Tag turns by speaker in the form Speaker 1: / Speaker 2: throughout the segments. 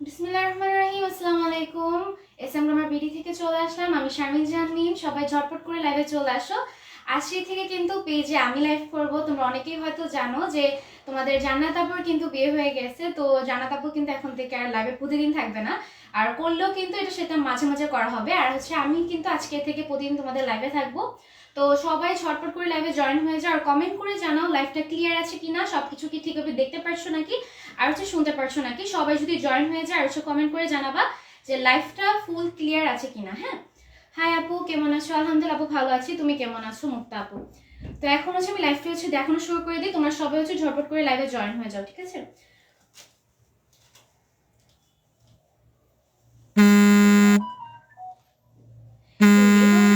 Speaker 1: বিসমিল্লাহির রহমানির রহিম। আসসালামু আলাইকুম। এসএম রোমার বিডি থেকে চলে আসলাম। আমি শারমিন জাহান। সবাই ঝটপট করে লাইভে চলে আসো। আজকে থেকে কিন্তু পেজে আমি লাইভ করব। তোমরা অনেকেই হয়তো জানো যে তোমাদের জান্নাত আপুর কিন্তু বিয়ে হয়ে গেছে। তো জান্নাত আপু কিন্তু এখন থেকে আর লাইভে প্রতিদিন থাকবে না, আর করলেও কিন্তু এটা সেটা মাঝে মাঝে করা হবে। আর হচ্ছে আমি কিন্তু আজকে থেকে প্রতিদিন তোমাদের লাইভে থাকবো। তো সবাই ঝটপট করে লাইভে জয়েন হয়ে যাও আর কমেন্ট করে জানাও লাইভটা ক্লিয়ার আছে কিনা, সবকিছু কি ঠিকভাবে দেখতে পারছো নাকি আর হচ্ছে শুনতে পারছো নাকি। সবাই যদি জয়েন হয়ে যায় আর হচ্ছে কমেন্ট করে জানাবা যে লাইভটা ফুল ক্লিয়ার আছে কিনা। হ্যাঁ, হাই আপু, কেমন আছো? আলহামদুলিল্লাহ আপু, ভালো আছি। তুমি কেমন আছো মুক্তা আপু? তো এখন হচ্ছে আমি লাইভটা হচ্ছে দেখানো শুরু করে দিই। তোমরা সবাই হচ্ছে ঝটপট করে লাইভে জয়েন হয়ে যাও, ঠিক আছে?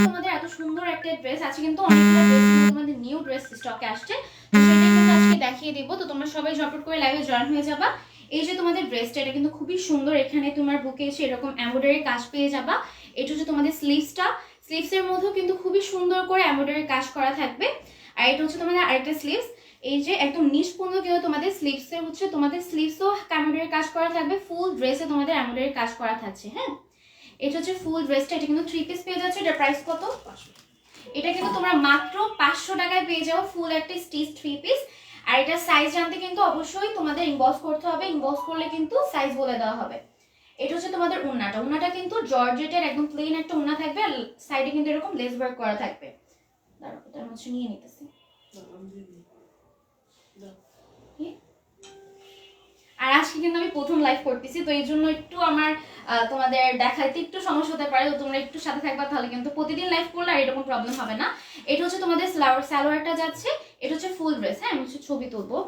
Speaker 1: তোমাদের এত সুন্দর একটা ড্রেস আছে, কিন্তু অনেকগুলো ড্রেস তোমাদের নিউ ড্রেস স্টকে আসছে, তো সেটা কিন্তু আজকে দেখিয়ে দিব। তো তোমরা সবাই ঝটপট করে লাইভে জয়েন হয়ে যাবা। এই যে তোমাদের ড্রেসটা, এটা কিন্তু খুবই সুন্দর। এখানে তোমার বুকে এসে এরকম এমব্রয়ডারি কাজ পেয়ে যাবা। এটা হচ্ছে তোমাদের স্লিভসটা। স্লিভসের মধ্যেও কিন্তু খুবই সুন্দর করে এমব্রয়ডারি কাজ করা থাকবে। আর এটা হচ্ছে তোমাদের আরেকটা স্লিভস। এই যে একদম নিচ পর্যন্ত কিন্তু তোমাদের স্লিভসে হচ্ছে তোমাদের স্লিভসও এমব্রয়ডারি কাজ করা থাকবে। ফুল ড্রেসে তোমাদের এমব্রয়ডারি কাজ করা থাকছে। হ্যাঁ, এটা হচ্ছে ফুল ড্রেসটা। এটা কিন্তু 3 পিস পেয়ে যাচ্ছে। এটার প্রাইস কত? এটা কিন্তু তোমরা মাত্র 500 টাকায় পেয়ে যাও ফুল একটা স্টিচ 3 পিস। আর এটা সাইজ জানতে কিন্তু অবশ্যই তোমাদের ইনবক্স করতে হবে। ইনবক্স করলে কিন্তু সাইজ বলে দেওয়া হবে। এটা হচ্ছে তোমাদের ওড়নাটা। ওড়নাটা কিন্তু জর্জেটের একদম প্লেন একটা ওড়না থাকবে, আর সাইডে কিন্তু এরকম লেস ওয়ার্ক করা থাকবে। দাঁড়াও, এটা হচ্ছে নিয়ে নিতেছি। আর আজকে কিন্তু আমি প্রথম লাইভ করতেছি, তো এই জন্য একটু আমার তোমাদের দেখাইতে একটু সমস্যা হতে পারে। তো তোমরা একটু সাথে থাকবা, তাহলে কিন্তু প্রতিদিন লাইভ করলে আর এরকম প্রবলেম হবে না। এটা হচ্ছে তোমাদের সালোয়ারটা যাচ্ছে। এটা হচ্ছে ফুল ড্রেস। হ্যাঁ, আমি হচ্ছে ছবি তুলবো।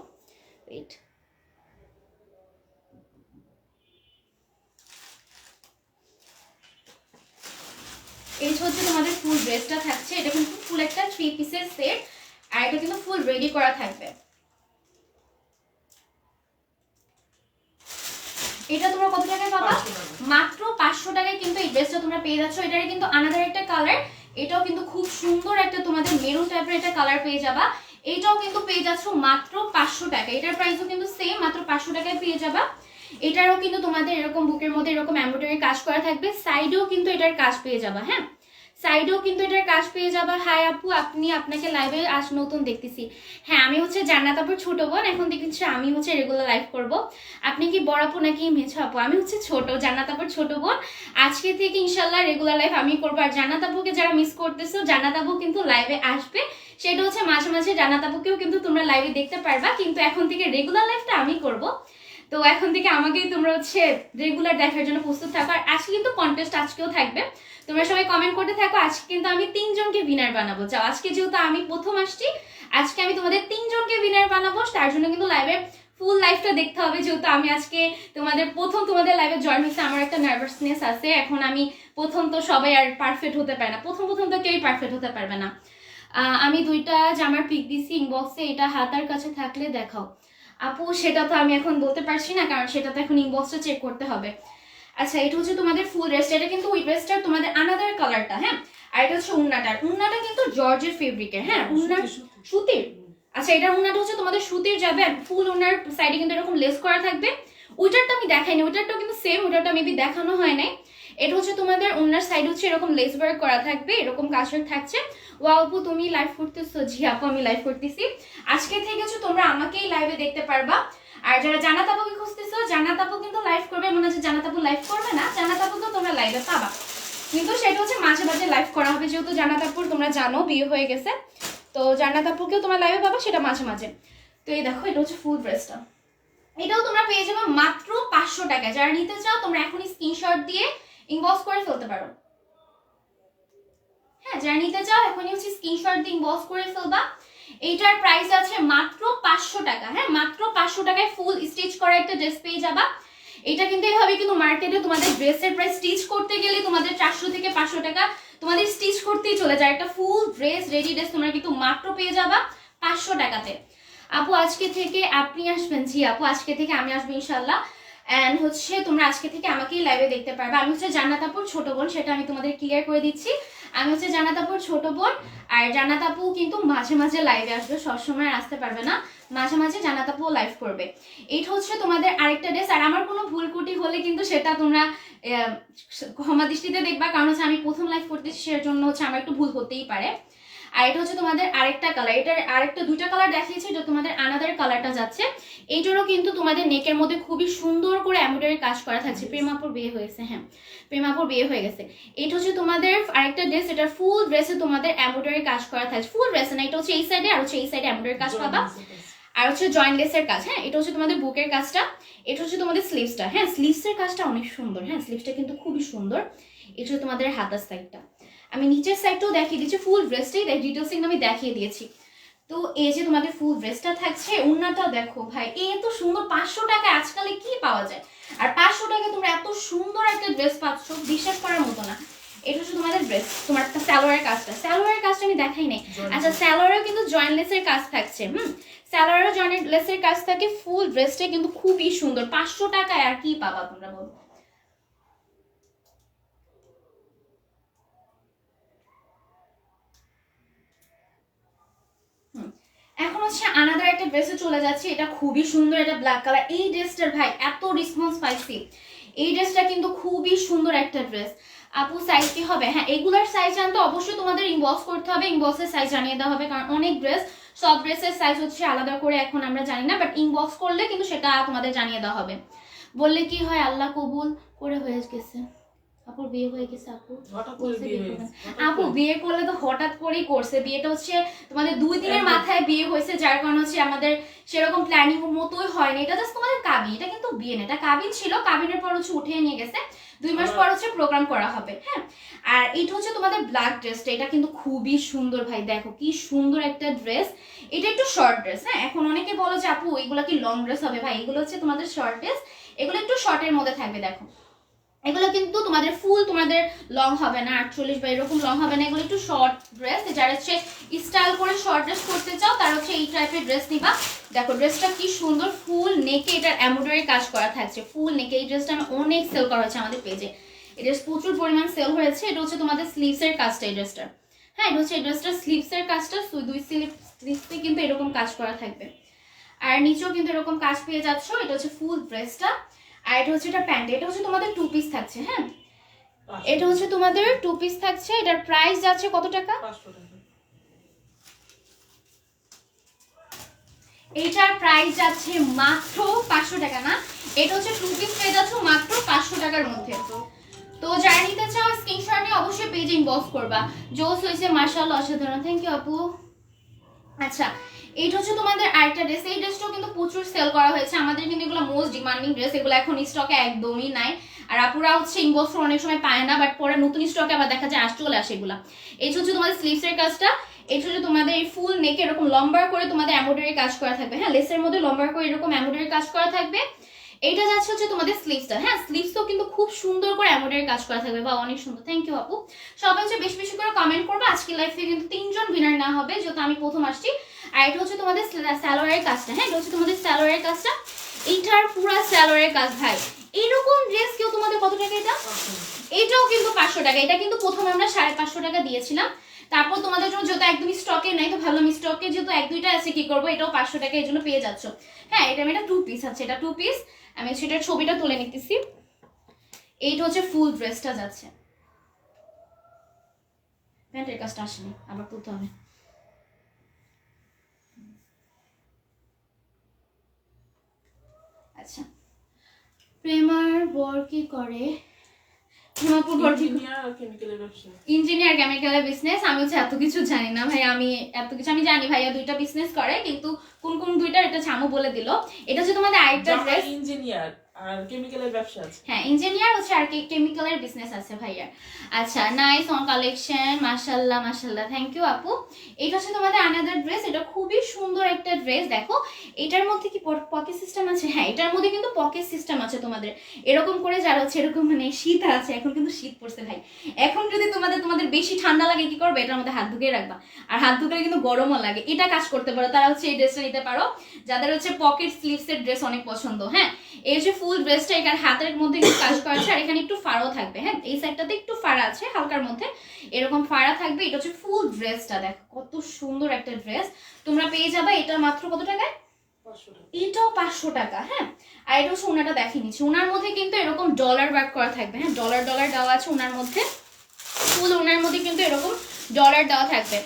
Speaker 1: ওয়েট, এই হচ্ছে তোমাদের ফুল ড্রেসটা থাকছে। এটা কিন্তু ফুল একটা 3 পিসের সেট, আর এটা কিন্তু ফুল রেডি করা থাকবে। এটা তোমরা কত টাকায় পাবা? মাত্র 500 টাকায় কিন্তু এই ড্রেসটা তোমরা পেয়ে যাচ্ছ। এটার কিন্তু আনাদার একটা কালার। এটাও কিন্তু খুব সুন্দর একটা তোমাদের মেরুন টাইপের একটা কালার পেয়ে যাবা। এটাও কিন্তু পেয়ে যাচ্ছ মাত্র 500 টাকা। এটার প্রাইসও কিন্তু সেম, মাত্র 500 টাকায় পেয়ে যাবা। এটারও কিন্তু তোমাদের এরকম বুকের মধ্যে এরকম এমব্রয়ডারি কাজ করা থাকবে। সাইডেও কিন্তু এটার কাজ পেয়ে যাবা। হ্যাঁ, সাইডেও কিন্তু এটার কাজ পেয়ে যাবা। হাই আপু, আপনাকে লাইভে আজ নতুন দেখতেছি। হ্যাঁ, আমি হচ্ছে জান্নাত আপুর ছোট বোন। এখন দেখছি আমি হচ্ছে রেগুলার লাইভ করব। আপনি কি বড় আপু নাকি মেছো আপু? আমি হচ্ছে ছোট, জান্নাত আপুর ছোট বোন। আজকে থেকে ইনশাল্লাহ রেগুলার লাইভ আমি করবো। আর জান্নাত আপুকে যারা মিস করতেছো, জান্নাত আপু কিন্তু লাইভে আসবে। সেটা হচ্ছে মাঝে মাঝে জান্নাত আপুকেও কিন্তু তোমরা লাইভে দেখতে পারবা, কিন্তু এখন থেকে রেগুলার লাইভটা আমি করব। তো এখন থেকে আমাকেই তোমরা হচ্ছে রেগুলার দেখার জন্য প্রস্তুত থাকো। আর আজকে কিন্তু কন্টেস্ট আজকেও থাকবে। তোমরা সবাই কমেন্ট করতে থাকো। আজকে কিন্তু আমি 3 জনকে উইনার বানাবো। যাও, আজকে যেহেতু আমি প্রথম আসছি, আজকে আমি তোমাদের 3 জনকে উইনার বানাবো। তার জন্য কিন্তু লাইভে ফুল লাইভটা দেখতে হবে। যেহেতু আমি আজকে তোমাদের লাইভে জয়েন হয়েছে, আমার একটা নার্ভাসনেস আছে। এখন আমি প্রথম, তো সবাই আর পারফেক্ট হতে পারে না। প্রথম তো কেউই পারফেক্ট হতে পারবে না। আমি 2টা জামার পিক দিছি ইনবক্সে। এটা হাতার কাছে থাকলে দেখাও আপু। সেটা তো আমি এখন বলতে পারছি না, কারণ সেটা তো এখন ইনবক্সটা চেক করতে হবে। আচ্ছা, এটা হচ্ছে তোমাদের ফুল ড্রেসটা। এটা কিন্তু ওই ড্রেসটার তোমাদের আনাদার কালারটা। হ্যাঁ, আর এটা হচ্ছে উন্নাটা কিন্তু জর্জের ফেব্রিকের। হ্যাঁ, উন্নার সুতির। আচ্ছা, এটার উন্নাটা হচ্ছে তোমাদের সুতির যাবে, আর ফুল উন্নার সাইডে কিন্তু এরকম লেস করা থাকবে। ওইটারটা আমি দেখাইনি, ওইটারটাও কিন্তু সেম, ওইটারটা মেবি দেখানো হয় নাই। এটা হচ্ছে তোমাদের উন্নার সাইড হচ্ছে এরকম লেস ওয়ার্ক করা থাকবে, এরকম কাজওয়ার্ক থাকছে। ওয়াও আপু, তুমি লাইভ করতেছো? জি আপু, আমি লাইভ করতেছি। আজকে থেকে হচ্ছে তোমরা আমাকেই লাইভে দেখতে পারবা। আর যারা জান্নাত আপুকে খুঁজতেছো, জান্নাত আপু কিন্তু লাইভ করবে। মনে হচ্ছে জান্নাত আপু লাইভ করবে না, জান্নাত আপুকে তোমরা লাইভে পাবা, কিন্তু সেটা হচ্ছে মাঝে মাঝে লাইভ করা হবে। যেহেতু জান্নাত আপুর তোমরা জানো বিয়ে হয়ে গেছে, তো জান্নাত আপুকেও তোমরা লাইভে পাবা, সেটা মাঝে মাঝে। তো এই দেখো, এটা হচ্ছে ফুল ড্রেসটা। এটাও তোমরা পেয়ে যাবে মাত্র 500 টাকায়। যারা নিতে চাও তোমরা এখনই স্ক্রিনশট দিয়ে ইনবক্স করে ফেলতে পারো। হ্যাঁ, যারা নিতে চাও এখনই হচ্ছে স্ক্রিনশট দিয়ে ইনবক্স করে ফেলবা। এইটার প্রাইস আছে মাত্র 500 টাকা। হ্যাঁ, মাত্র 500 টাকায় ফুল স্টিচ করা একটা ড্রেস পেয়ে যাবা। এটা কিন্তু এইভাবে কিন্তু মার্কেটে তোমাদের ড্রেসের প্রাইস স্টিচ করতে গেলে তোমাদের 400 থেকে 500 টাকা তোমাদের স্টিচ করতেই চলে যায়। একটা ফুল ড্রেস, রেডি ড্রেস তোমরা কিন্তু মাত্র পেয়ে যাবা 500 টাকাতে। আপু, আজকে থেকে আপনি আসবেন? জি আপু, আজকে থেকে আমি আসবো ইনশাল্লাহ। অ্যান্ড হচ্ছে তোমরা আজকে থেকে আমাকেই লাইভে দেখতে পারবে। আমি হচ্ছে জান্নাত আপুর ছোট বোন, সেটা আমি তোমাদের ক্লিয়ার করে দিচ্ছি। আমি হচ্ছে জান্নাত আপুর ছোট বোন, আর জান্নাত আপু কিন্তু মাঝে মাঝে লাইভে আসবে, সবসময় আসতে পারবে না, মাঝে মাঝে জান্নাত আপুও লাইভ করবে। এইটা হচ্ছে তোমাদের আরেকটা ড্রেস। আর আমার কোনো ভুল ত্রুটি হলে কিন্তু সেটা তোমরা ক্ষমা দৃষ্টিতে দেখবা, কারণ হচ্ছে আমি প্রথম লাইভ করতেছি, সেজন্য হচ্ছে আমার একটু ভুল হতেই পারে। আর এটা হচ্ছে তোমাদের আরেকটা কালার, এটার আরেকটা দুইটা কালার দেখিয়েছি, এটা তোমাদের আনাদার কালারটা যাচ্ছে। এইটারও কিন্তু তোমাদের নেকের মধ্যে খুবই সুন্দর করে এমব্রয়ডারি কাজ করা থাকছে। প্রেমাপুর বিয়ে হয়েছে, হ্যাঁ প্রেমাপুর বিয়ে হয়ে গেছে। এটা হচ্ছে তোমাদের আরেকটা ড্রেস, এটা ফুল ড্রেসে তোমাদের এমব্রয়ডারি কাজ করা থাকছে, ফুল ড্রেসে না, এটা হচ্ছে এই সাইডে আর হচ্ছে এই সাইডে এমব্রয়ডারি কাজ পাবা, আর হচ্ছে জয়েন্ট লেসের কাজ। হ্যাঁ এটা হচ্ছে তোমাদের বুকের কাজটা, এটা হচ্ছে তোমাদের স্লিভসটা। হ্যাঁ স্লিভসের কাজটা অনেক সুন্দর, হ্যাঁ স্লিভসটা কিন্তু খুবই সুন্দর। এটা হচ্ছে তোমাদের হাতার সাইডটা, আমি নিচের সাইডটাও দেখিয়ে দিচ্ছি, ফুল ড্রেসটাই ডিটেলস কিন্তু আমি দেখিয়ে দিয়েছি। তো এই যে তোমাদের ফুল ড্রেসটা থাকছে, ওড়নাটাও দেখো ভাই এত সুন্দর, 500 টাকা আজকালে কি পাওয়া যায়, আর 500 টাকা তোমরা এত সুন্দর একটা ড্রেস পাচ্ছ, বিশ্বাস করার মতো না। এটা হচ্ছে তোমাদের ড্রেস, তোমার সালোয়ারের কাজটা, সালোয়ারের কাজটা আমি দেখাই নাই। আচ্ছা সালোয়ারেও কিন্তু জয়েন্ট লেসের কাজ থাকছে, সালোয়ারেও জয়েন্ট লেসের কাজ থাকে, ফুল ড্রেসটা কিন্তু খুবই সুন্দর। 500 টাকায় আর কি পাবা তোমরা বলো। এখন হচ্ছে আনাদার একটা ড্রেসে চলে যাচ্ছে, এটা খুবই সুন্দর, এটা ব্ল্যাক কালার। এই ড্রেসটার ভাই এত রেসপন্স পাইছি, এই ড্রেসটা কিন্তু খুবই সুন্দর একটা ড্রেস। আপু সাইজ কি হবে? হ্যাঁ এগুলার সাইজ জানতে অবশ্যই তোমাদের ইনবক্স করতে হবে, ইনবক্সের সাইজ জানিয়ে দেওয়া হবে, কারণ অনেক ড্রেস সব ড্রেসের সাইজ হচ্ছে আলাদা করে এখন আমরা জানি না, বাট ইনবক্স করলে কিন্তু সেটা তোমাদের জানিয়ে দেওয়া হবে। বললে কি হয়, আল্লাহ কবুল করে হয়ে গেছে। আপুর বিয়ে হয়ে গেছে, আপু বিয়ে করলে তো হঠাৎ করেই করছে, বিয়েটা হচ্ছে তোমাদের 2 দিনের মাথায় বিয়ে হয়েছে, যার কারণে হচ্ছে আমাদের সেরকম প্ল্যানিং মতোই হয়নি। এটা জাস্ট তোমাদের কাবিন, এটা কিন্তু বিয়ে না, এটা কাবিন ছিল, কাবিনের পর হচ্ছে উঠিয়ে নিয়ে গেছে, 2 মাস পর হচ্ছে প্রোগ্রাম করা হবে। হ্যাঁ আর এটা হচ্ছে তোমাদের ব্ল্যাক ড্রেসটা, এটা কিন্তু খুবই সুন্দর ভাই, দেখো কি সুন্দর একটা ড্রেস। এটা একটু শর্ট ড্রেস, হ্যাঁ এখন অনেকে বলো যে আপু এগুলো কি লং ড্রেস হবে, ভাই এগুলো হচ্ছে তোমাদের শর্ট ড্রেস, এগুলো একটু শর্টের মধ্যে থাকবে। দেখো এগুলো কিন্তু তোমাদের ফুল তোমাদের লং হবে না, 48 বা এরকম লং হবে না, এগুলো একটু শর্ট ড্রেস। যারা হচ্ছে স্টাইল করে শর্ট ড্রেস করতে চাও তারা হচ্ছে এই টাইপের ড্রেস নিবা। দেখো ড্রেসটা কি সুন্দর, ফুল নেকে এটার এমব্রয়ডারি কাজ করা থাকছে, ফুল নেকে। এই ড্রেসটা আমি অনেক সেল করা হয়েছে আমাদের পেজে, এই ড্রেস প্রচুর পরিমাণ সেল হয়েছে। এটা হচ্ছে তোমাদের স্লিভসের কাজটা এই ড্রেসটার, হ্যাঁ এটা হচ্ছে এই ড্রেসটার স্লিভসের কাজটা, 2 স্লিভসে কিন্তু এরকম কাজ করা থাকবে, আর নিচেও কিন্তু এরকম কাজ পেয়ে যাচ্ছ। এটা হচ্ছে ফুল ড্রেসটা, আর এটা হচ্ছে এটা প্যান্ট, এটা হচ্ছে তোমাদের 2 পিস থাকছে। হ্যাঁ এটা হচ্ছে তোমাদের 2 পিস থাকছে, এটার প্রাইস যাচ্ছে কত টাকা? 500 টাকা। এটার প্রাইস যাচ্ছে মাত্র 500 টাকা, না এটা হচ্ছে 2 পিস পেয়ে যাচ্ছ মাত্র 500 টাকার মধ্যে। তো যারা নিতে চাও স্ক্রিনশট নিয়ে অবশ্যই পেজে ইনবক্স করবা। জোস হইছে মাশাআল্লাহ, অসাধারণ, থ্যাংক ইউ আপু। আচ্ছা এইটা হচ্ছে তোমাদের আরেকটা ড্রেস, এই ড্রেসটাও কিন্তু প্রচুর সেল করা হয়েছে আমাদের, কিন্তু এগুলো মোস্ট ডিমান্ডিং ড্রেস, এগুলো এখন স্টকে একদমই নাই, আর আপুরা হচ্ছে ইনবক্স অনেক সময় পায় না, বাট পরে নতুন স্টকে আবার দেখা যায় চলে আসে এগুলা। এই হচ্ছে তোমাদের স্লিভসের কাজটা, এটা হচ্ছে তোমাদের এই ফুল নেকে এরকম লম্বা করে তোমাদের এমব্রয়ডারি কাজ করা থাকবে, হ্যাঁ লেসের মধ্যে লম্বা করে এরকম এমব্রয়ডারি কাজ করা থাকবে। এইটা যাচ্ছে হচ্ছে তোমাদের স্লিভসটা, হ্যাঁ স্লিভসও কিন্তু খুব সুন্দর করে এমব্রয়ডারি কাজ করা থাকবে, বা অনেক সুন্দর, থ্যাংক ইউ আপু। সবাই হচ্ছে বেশি বেশি করে কমেন্ট করবে, আজকে লাইভ থেকে কিন্তু 3 জন উইনার না হবে, যেহেতু আমি প্রথম আসছি। আর এটা হচ্ছে তোমাদের সালোয়ারের কাজটা, হ্যাঁ এটা হচ্ছে তোমাদের সালোয়ারের কাজটা, এইটার পুরো সালোয়ারের কাজ ভাই। এইরকম ড্রেস কেউ তোমাদের কত টাকা? এটা এটাও কিন্তু 500 টাকা, এটা কিন্তু প্রথমে আমরা 550 টাকা দিয়েছিলাম, তারপর তোমাদের জন্য যেহেতু একদমই স্টকে নাই, তো ভাবলাম স্টকে যেহেতু 1-2টা আছে কি করবো, এটাও 500 টাকা এই জন্য পেয়ে যাচ্ছ। হ্যাঁ এটা এটা 2 পিস আছে, এটা 2 পিস, আমি সেটার ছবিটা তুলে নিতেছি। এইটা হচ্ছে ফুল ড্রেসটা যাচ্ছে, প্যান্টের কাজটা আসেনি, আবার তুলতে হবে। আচ্ছা প্রেমার বর কি করে? ইঞ্জিনিয়ার কেমিক্যালের বিজনেস। আমি হচ্ছে এত কিছু জানি না ভাই, আমি এত কিছু আমি জানি ভাইয়া 2টা বিজনেস করে, কিন্তু কোন কোন 2টা এটা ছামু বলে দিল। এটা হচ্ছে তোমাদের আরেকটা ড্রেস,
Speaker 2: ইঞ্জিনিয়ার আর কেমিক্যালের ব্যবসা আছে,
Speaker 1: হ্যাঁ ইঞ্জিনিয়ার হচ্ছে আর কেমিক্যালের বিজনেস আছে ভাইয়া। আচ্ছা নাইস অন কালেকশন, মাশাআল্লাহ মাশাআল্লাহ, থ্যাংক ইউ আপু। এটা হচ্ছে তোমাদের আনাদার ড্রেস, এটা খুবই সুন্দর একটা ড্রেস। দেখো এটার মধ্যে কি পকেট সিস্টেম আছে? হ্যাঁ এটার মধ্যে কিন্তু পকেট সিস্টেম আছে তোমাদের, এরকম করে যারা হচ্ছে এরকম, মানে শীত আছে এখন কিন্তু শীত পড়ছে ভাই, এখন যদি তোমাদের বেশি ঠান্ডা লাগে কি করবে, এটার মধ্যে হাত ধুকে রাখবা, আর হাত ধুকে কিন্তু গরমও লাগে, এটা কাজ করতে পারো, তারা হচ্ছে এই ড্রেসটা নিতে পারো যাদের হচ্ছে পকেট স্লিভস এর ড্রেস অনেক পছন্দ। হ্যাঁ এই হচ্ছে ফুল ফুল ড্রেসটা এখানে হাতের মধ্যে একটু কাজ করা আছে, আর এখানে একটু ফাড়াও থাকবে। হ্যাঁ, এই সাইডটাতে একটু ফাড়া আছে হালকার মধ্যে, এরকম ফাড়া থাকবে। এটা হচ্ছে ফুল ড্রেসটা, দেখো কত সুন্দর একটা ড্রেস তোমরা পেয়ে যাবে। এটা মাত্র কত টাকায়?
Speaker 2: 500 টাকা।
Speaker 1: এটাও 500 টাকা। হ্যাঁ, আর এটা হচ্ছে ওনাটা দেখিয়ে নিচ্ছি। ওনার মধ্যে কিন্তু এরকম ডলার ওয়ার্ক করা থাকবে। হ্যাঁ, ডলার দেওয়া আছে ওনার মধ্যে, ফুল ওনার মধ্যে কিন্তু এরকম ডলার দেওয়া থাকবে।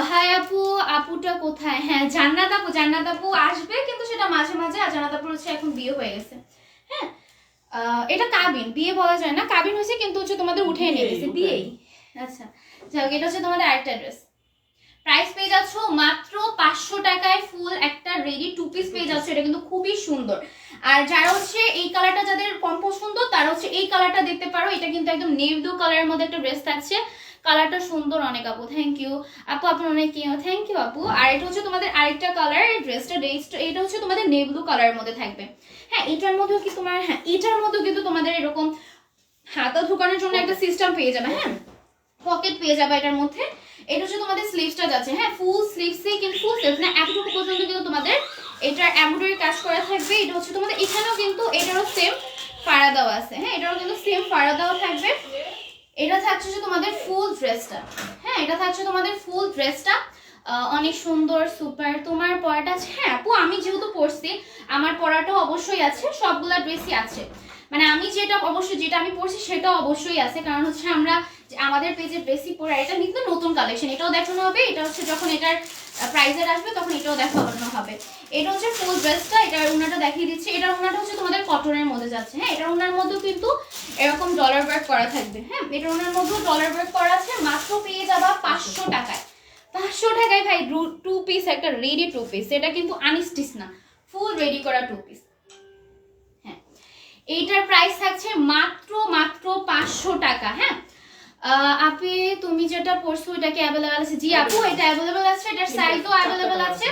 Speaker 1: হাই আপু, আপুটা কোথায়? হ্যাঁ, জান্নাত আপু আসবে, কিন্তু সেটা মাঝে মাঝে। আর জান্নাত আপুর হচ্ছে এখন বিয়ে হয়ে গেছে। হ্যাঁ, এটা কাবিন, বিয়ে বলা যায় না, কাবিন হয়েছে, কিন্তু হচ্ছে তোমাদের উঠে নিয়ে গেছে বিয়েই। আচ্ছা, যাই হোক, এটা হচ্ছে তোমাদের আরেকটা ড্রেস। প্রাইস পেয়ে যাচ্ছ মাত্র 500 টাকায় ফুল একটা রেডি 2 পিস পেয়ে যাচ্ছে। এটা কিন্তু খুবই সুন্দর। আর যারা হচ্ছে এই কালারটা যাদের কম পছন্দ তারা হচ্ছে এই কালারটা দেখতে পারো। এটা কিন্তু একদম নেভি ব্লু কালারের মধ্যে একটা ড্রেস থাকছে। কালারটা সুন্দর অনেক আপু, থ্যাংক ইউ আপু, আপনার অনেক থ্যাংক ইউ আপু। আর এটা হচ্ছে তোমাদের আরেকটা কালার ড্রেসটা, এটা হচ্ছে তোমাদের নেভি ব্লু কালারের মধ্যে থাকবে। হ্যাঁ, এটার মধ্যেও কি তোমার, হ্যাঁ এটার মধ্যেও কিন্তু তোমাদের এরকম হাতা ঢোকানোর জন্য একটা সিস্টেম পেয়ে যাবে। হ্যাঁ, পকেট পেয়ে যাবে এটার মধ্যে। এটা হচ্ছে তোমাদের স্লিভসটা যাচ্ছে। হ্যাঁ, ফুল স্লিভসে, কিন্তু ফুল স্লিভস না, এতটুকু পর্যন্ত কিন্তু তোমাদের এটার এমব্রয়ডারি কাজ করা থাকবে। এটা হচ্ছে তোমাদের এখানেও কিন্তু এটারও সেম ফাড়া দেওয়া আছে। হ্যাঁ, এটারও কিন্তু সেম ফাড়া দেওয়া থাকবে। এটা থাকছে যে তোমাদের ফুল ড্রেসটা। হ্যাঁ, এটা থাকছে তোমাদের ফুল ড্রেসটা, অনেক সুন্দর সুপার। তোমার পরাটা আছে? হ্যাঁ আপু, আমি যেহেতু পরছি আমার পরাটাও অবশ্যই আছে, সবগুলা ড্রেসই আছে। মানে আমি যেটা অবশ্যই যেটা আমি পরছি সেটা অবশ্যই আছে, কারণ হচ্ছে আমরা আমাদের পেজে বেসিক পরে এটা কিন্তু নতুন কালেকশন, এটাও দেখানো হবে। এটা হচ্ছে যখন এটার প্রাইজের আসবে তখন এটাও দেখানো হবে। এটা হচ্ছে ফুল ড্রেসটা, এটার ওনাটা দেখিয়ে দিচ্ছি। এটার ওনাটা হচ্ছে তোমাদের কটনের মধ্যে যাচ্ছে। হ্যাঁ, এটার ওনার মধ্যেও কিন্তু এরকম ডলার ওয়ার্ক করা থাকবে। হ্যাঁ, এটার ওনার মধ্যেও ডলার ওয়ার্ক করা আছে। মাত্র পেয়ে যাবা 500 টাকায়। 500 টাকায় ভাই 2 পিস একটা রেডি 2 পিস, এটা কিন্তু আনস্টিচ না, ফুল রেডি করা 2 পিস। হ্যাঁ, এইটার প্রাইস থাকছে মাত্র 500 টাকা। হ্যাঁ, আপনি তুমি যেটা পরছো এটা কি অ্যাভেলেবল আছে? জি আপু, এটা অ্যাভেলেবল আছে, এটার সাইজও অ্যাভেলেবল আছে।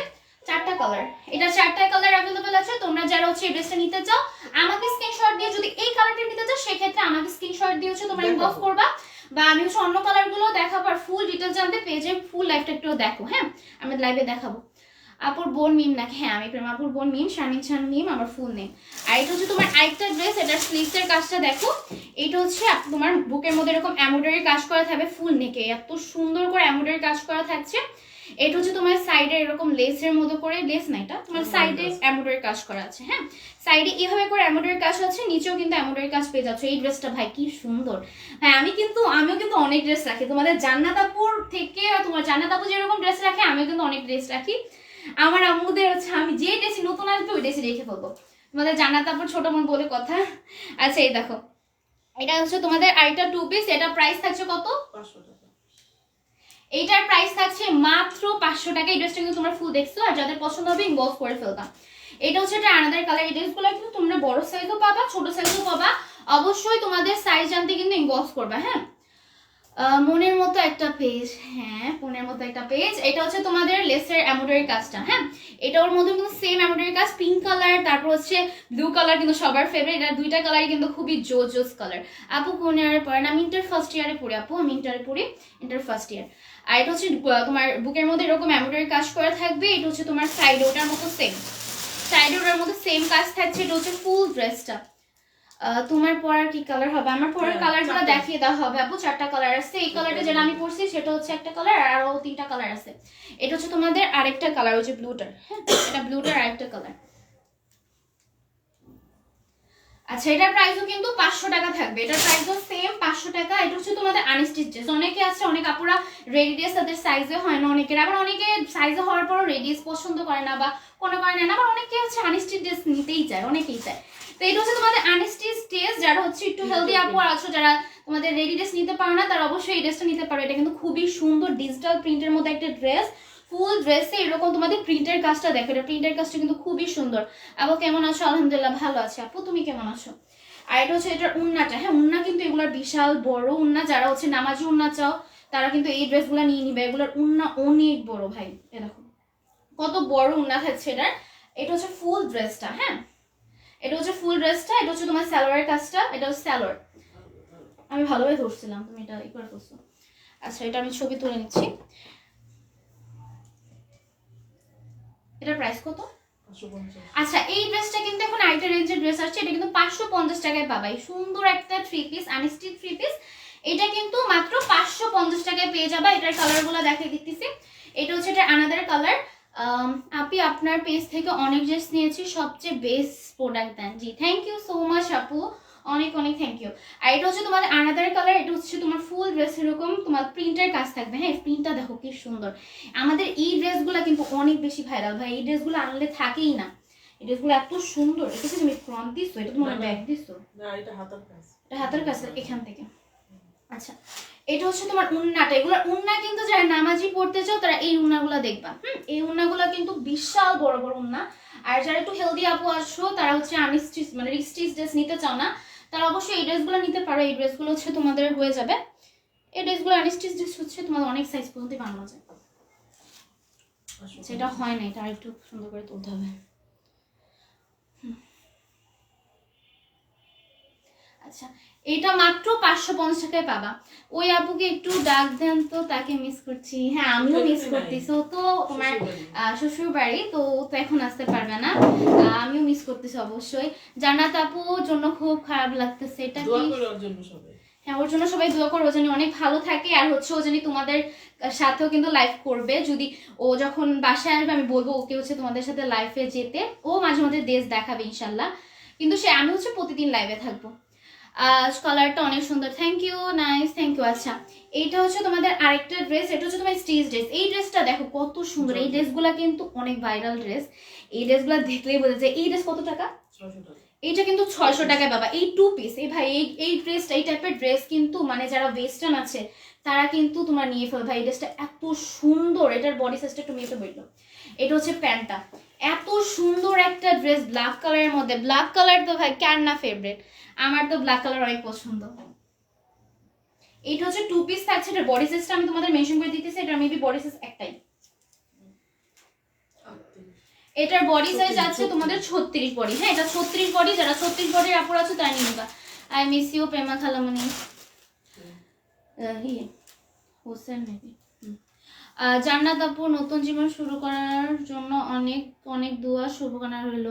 Speaker 1: 4টা কালার, এটা 4টা কালার অ্যাভেলেবল আছে। তোমরা যারা হচ্ছে এই ড্রেসটা নিতে চাও আমাকে স্ক্রিনশট দিয়ে, যদি এই কালারটা নিতে চাও সেক্ষেত্রে আমাকে স্ক্রিনশট দিয়ে হচ্ছে তোমরা ইনবক্স করবা, বা আমি হচ্ছে অন্য কালারগুলো দেখাবো। আর ফুল ডিটেইলস জানতে পেজে ফুল লাইভটা একটু দেখো। হ্যাঁ, আমি লাইভে দেখাবো। আপুর বোন মিম নাকি? হ্যাঁ, আমি প্রেমাপুর বোন মিম, শারমিন খান মিম আমার ফুল নেম। আর এটা হচ্ছে তোমার আরেকটা ড্রেস, এটার স্লিভসের কাজটা দেখো। এটা হচ্ছে তোমার বুকের মধ্যে এরকম এমব্রয়ডারি কাজ করা থাকবে ফুল নেকে, এত সুন্দর করে এমব্রয়ডারি কাজ করা থাকছে। এটা হচ্ছে তোমার সাইডে এরকম লেসের মতো করে, লেস না এটা তোমার সাইডে এমব্রয়ডারি কাজ করা আছে। হ্যাঁ, সাইডে এইভাবে করে এমব্রয়ডারি কাজ আছে, নিচেও কিন্তু এমব্রয়ডারি কাজ পেয়ে যাচ্ছে। এই ড্রেসটা ভাই কি সুন্দর। হ্যাঁ, আমিও কিন্তু অনেক ড্রেস রাখি তোমাদের জান্নাত আপুর থেকে। তোমার জান্নাত আপু যেরকম ড্রেস রাখে আমিও কিন্তু অনেক ড্রেস রাখি। আমার আম্মুদের হচ্ছে আমি যে ড্রেসে নতুন আসবে ওই ড্রেসে রেখে ফেলবো। তোমাদের জান্নাত আপুর ছোট বোন বলে কথা। আচ্ছা, এই দেখো, এটা হচ্ছে তোমাদের আরেকটা 2 পিস। এটা প্রাইস থাকছে কত?
Speaker 2: 500 টাকা।
Speaker 1: এইটার প্রাইস থাকছে মাত্র 500 টাকা। এই ড্রেসটা কিন্তু তোমরা ফুল দেখছো, আর যাদের পছন্দ হবে ইনবক্স করে ফেলতাম। এটা হচ্ছে একটা আনাদার কালার। এই ড্রেসগুলো কিন্তু তোমরা বড় সাইজও পাবা, ছোট সাইজও পাবা। অবশ্যই তোমাদের সাইজ জানতে কিন্তু ইনবক্স করবা। হ্যাঁ, মনের মতো একটা পেজ। হ্যাঁ, মনের মতো একটা পেজ। এটা হচ্ছে তোমাদের লেসের এমব্রয়ডারি কাজটা। হ্যাঁ, এটা ওর মধ্যে কিন্তু সেম এমব্রয়ডারি কাজ, পিঙ্ক কালার, তারপর হচ্ছে ব্লু কালার, কিন্তু সবার ফেভারিট। এটা দুইটা কালারই কিন্তু খুবই জোস কালার। আপু কোন ইয়ারে পড়েন? আমি ইন্টার ফার্স্ট ইয়ারে পড়ি আপু, আমি ইন্টারে পড়ি, ইন্টার ফার্স্ট ইয়ার। আর এটা হচ্ছে তোমার বুকের মধ্যে এরকম এমব্রয়ডারি কাজ করা থাকবে। এটা হচ্ছে তোমার সাইডে ওটার মতো সেম, সাইডে ওটার মতো সেম কাজ থাকছে। এটা হচ্ছে ফুল ড্রেসটা। তোমার পরার কি কালার হবে? আমার পরার কালারগুলো দেখিয়ে দেওয়া হবে আপু। 4টা কালার আছে। এই কালারটা যেটা আমি পরছি সেটা হচ্ছে একটা কালার, আর আরো 3টা কালার আছে। এটা হচ্ছে তোমাদের আরেকটা কালার, হচ্ছে ব্লুটার। হ্যাঁ, এটা ব্লুটার আরেকটা কালার। আচ্ছা, এটার প্রাইসও কিন্তু 500 টাকা থাকবে। এটার প্রাইসও সেম 500 টাকা। এটা হচ্ছে তোমাদের আনস্টিচ ড্রেস। অনেকে আছে, অনেক আপুরা রেডি ড্রেস তাদের সাইজে হয় না অনেকের, আবার অনেকে সাইজে হওয়ার পরও রেডি ড্রেস পছন্দ করে না বা কোনো কারণে না, আবার অনেকে হচ্ছে আনস্টিচ ড্রেস নিতেই চায়, অনেকেই চায়। তো এটা হচ্ছে তোমাদের আনস্টিচ ড্রেস। যারা হচ্ছে একটু হেলদি আপু আছো, যারা তোমাদের রেডি ড্রেস নিতে পারো না, তারা অবশ্যই এই ড্রেসটা নিতে পারো। এটা কিন্তু খুবই সুন্দর ডিজিটাল প্রিন্টের মধ্যে একটা ড্রেস। ফুল ড্রেসে এরকম তোমাদের প্রিন্টের কাজটা দেখো, এটা প্রিন্টের কাজটা কিন্তু খুবই সুন্দর। আপু কেমন আছো? আলহামদুলিল্লাহ ভালো আছে। আপু তুমি কেমন আছো? আর এটা হচ্ছে এটার উন্নাটা। হ্যাঁ, উন্না কিন্তু এগুলোর বিশাল বড় উন্না। যারা হচ্ছে নামাজি উন্না চাও তারা কিন্তু এই ড্রেসগুলো নিয়ে নিবে। এগুলোর উন্না অনেক বড় ভাই, এ দেখো কত বড় উন্না থাকছে এটার। এটা হচ্ছে ফুল ড্রেসটা। হ্যাঁ, এটা হচ্ছে ফুল ড্রেসটা। এটা হচ্ছে তোমার সালোয়ারের কাজটা, এটা হচ্ছে সালোয়ার। আমি ভালোভাবে ধরছিলাম, তুমি এটা একবার করছো। আচ্ছা, এটা আমি ছবি তুলে নিচ্ছি। এটার প্রাইস কত?
Speaker 2: 550
Speaker 1: আচ্ছা এই ড্রেসটা কিন্তু এখন আরেকটা রেঞ্জের ড্রেস আসছে, এটা কিন্তু 550 টাকায় পাবা। এই সুন্দর একটা 3 পিস আনস্টিচ 3 পিস, এটা কিন্তু মাত্র 550 টাকায় পেয়ে যাবা। এটার কালারগুলো দেখিয়ে দিতেছি। এটা হচ্ছে এটা আনাদার কালার। আপি আপনার পেজ থেকে অনেক ড্রেস নিয়েছি, সবচেয়ে বেস্ট প্রোডাক্ট দেন। জি থ্যাংক ইউ সো মাচ আপু, অনেক অনেক থ্যাংক ইউ। আর এটা হচ্ছে তোমার আনাদার কালার, এটা হচ্ছে তোমার ফুল ড্রেস এরকম তোমার প্রিন্টের কাজ থাকবে। হ্যাঁ প্রিন্টটা দেখো কি সুন্দর। আমাদের এই ড্রেসগুলো কিন্তু অনেক বেশি ভাইরাল ভাই, এই ড্রেসগুলো আনলে থাকেই না। এই ড্রেসগুলো এত সুন্দর। এটা কি তুমি ফ্রন্ট দিছো, এটা তোমার ব্যাক দিছো?
Speaker 2: না এটা হাতার কাজ।
Speaker 1: এটা হাতের কাছে এখান থেকে। আচ্ছা এটা হচ্ছে তোমার উন্নাটা, এগুলো উন্না কিন্তু যারা নামাজি পড়তে চাও তারা এই উন্নাগুলো দেখবা। এই উন্নাগুলো কিন্তু বিশাল বড় বড় উন্না। আর যারা একটু হেলদি আপু আসো, তারা হচ্ছে আনস্টিচ মানে রিস্টিচ ড্রেস নিতে চাও না, তারা অবশ্যই এই ড্রেসগুলো নিতে পারো। এই ড্রেসগুলো হচ্ছে তোমাদের হয়ে যাবে। এই ড্রেসগুলো আনস্টিচ ড্রেস হচ্ছে তোমাদের অনেক সাইজ পর্যন্ত বানানো যায়। সেটা হয় না, এটা আরেকটু সুন্দর করে তুলতে হবে। আচ্ছা এটা মাত্র 550 টাকায় পাবা। ওই আপুকে একটু ডাক দেন তো, তাকে মিস করছি। হ্যাঁ আমিও মিস করতেছি, ও তো তোমার শ্বশুর বাড়ি, তো ও তো এখন আসতে পারবে না। আমিও মিস করতেছি অবশ্যই। জান্নাত আপুর জন্য খুব খারাপ লাগতেছে। এটা কি? হ্যাঁ ওর জন্য সবাই দোয়া করো, ও যেন অনেক ভালো থাকে। আর হচ্ছে ও যেন তোমাদের সাথেও কিন্তু লাইভ করবে। যদি ও যখন বাসায় আসবে আমি বলবো ওকে হচ্ছে তোমাদের সাথে লাইভে যেতে। ও মাঝে মাঝে দেশ দেখাবে ইনশাল্লাহ, কিন্তু সে আমি হচ্ছে প্রতিদিন লাইভে থাকবো। কালারটা অনেক সুন্দর, thank you, nice, thank you. আচ্ছা এইটা হচ্ছে তোমাদের আরেকটা ড্রেস, এটা হচ্ছে তোমার স্টিচ ড্রেস। এই ড্রেসটা দেখো কত সুন্দর। এই ড্রেসগুলো কিন্তু অনেক ভাইরাল ড্রেস, এই ড্রেসগুলো দেখলেই বোঝা যায়। এই ড্রেস কত টাকা?
Speaker 2: 600 টাকা।
Speaker 1: এইটা কিন্তু 600 টাকায় পাবা। এই 2 পিস এই ভাই এই ড্রেসটা, এই টাইপের ড্রেস কিন্তু মানে যারা ওয়েস্টার্ন আছে তারা কিন্তু তোমার নিয়ে ফেলবে ভাই। এই ড্রেসটা এত সুন্দর, এটার বডি সাইজটা একটু মেপে বললো। এটা হচ্ছে প্যান্টটা, এত সুন্দর একটা ড্রেস ব্ল্যাক কালারের মধ্যে। ব্ল্যাক কালার তো ভাই কার না ফেভারিট, আমার তো ব্ল্যাক কালার অনেক পছন্দ। এটা হচ্ছে 2 পিস থাকছে। এটার বডি সাইজটা আমি তোমাদের মেনশন করে দিতেছি, এটা মেবি বডি সাইজ একটাই। এটার বডি সাইজ আছে তোমাদের 36 বডি। হ্যাঁ এটা 36 বডি, যারা 36 বডির আপুর আছে তারা নিয়ে নিবা। আই মিস ইউ প্রেমা খালামণি হোসেন মেবি। জান্নাত আপু নতুন জীবন শুরু করার জন্য অনেক অনেক দোয়া, শুভকামনা রইল।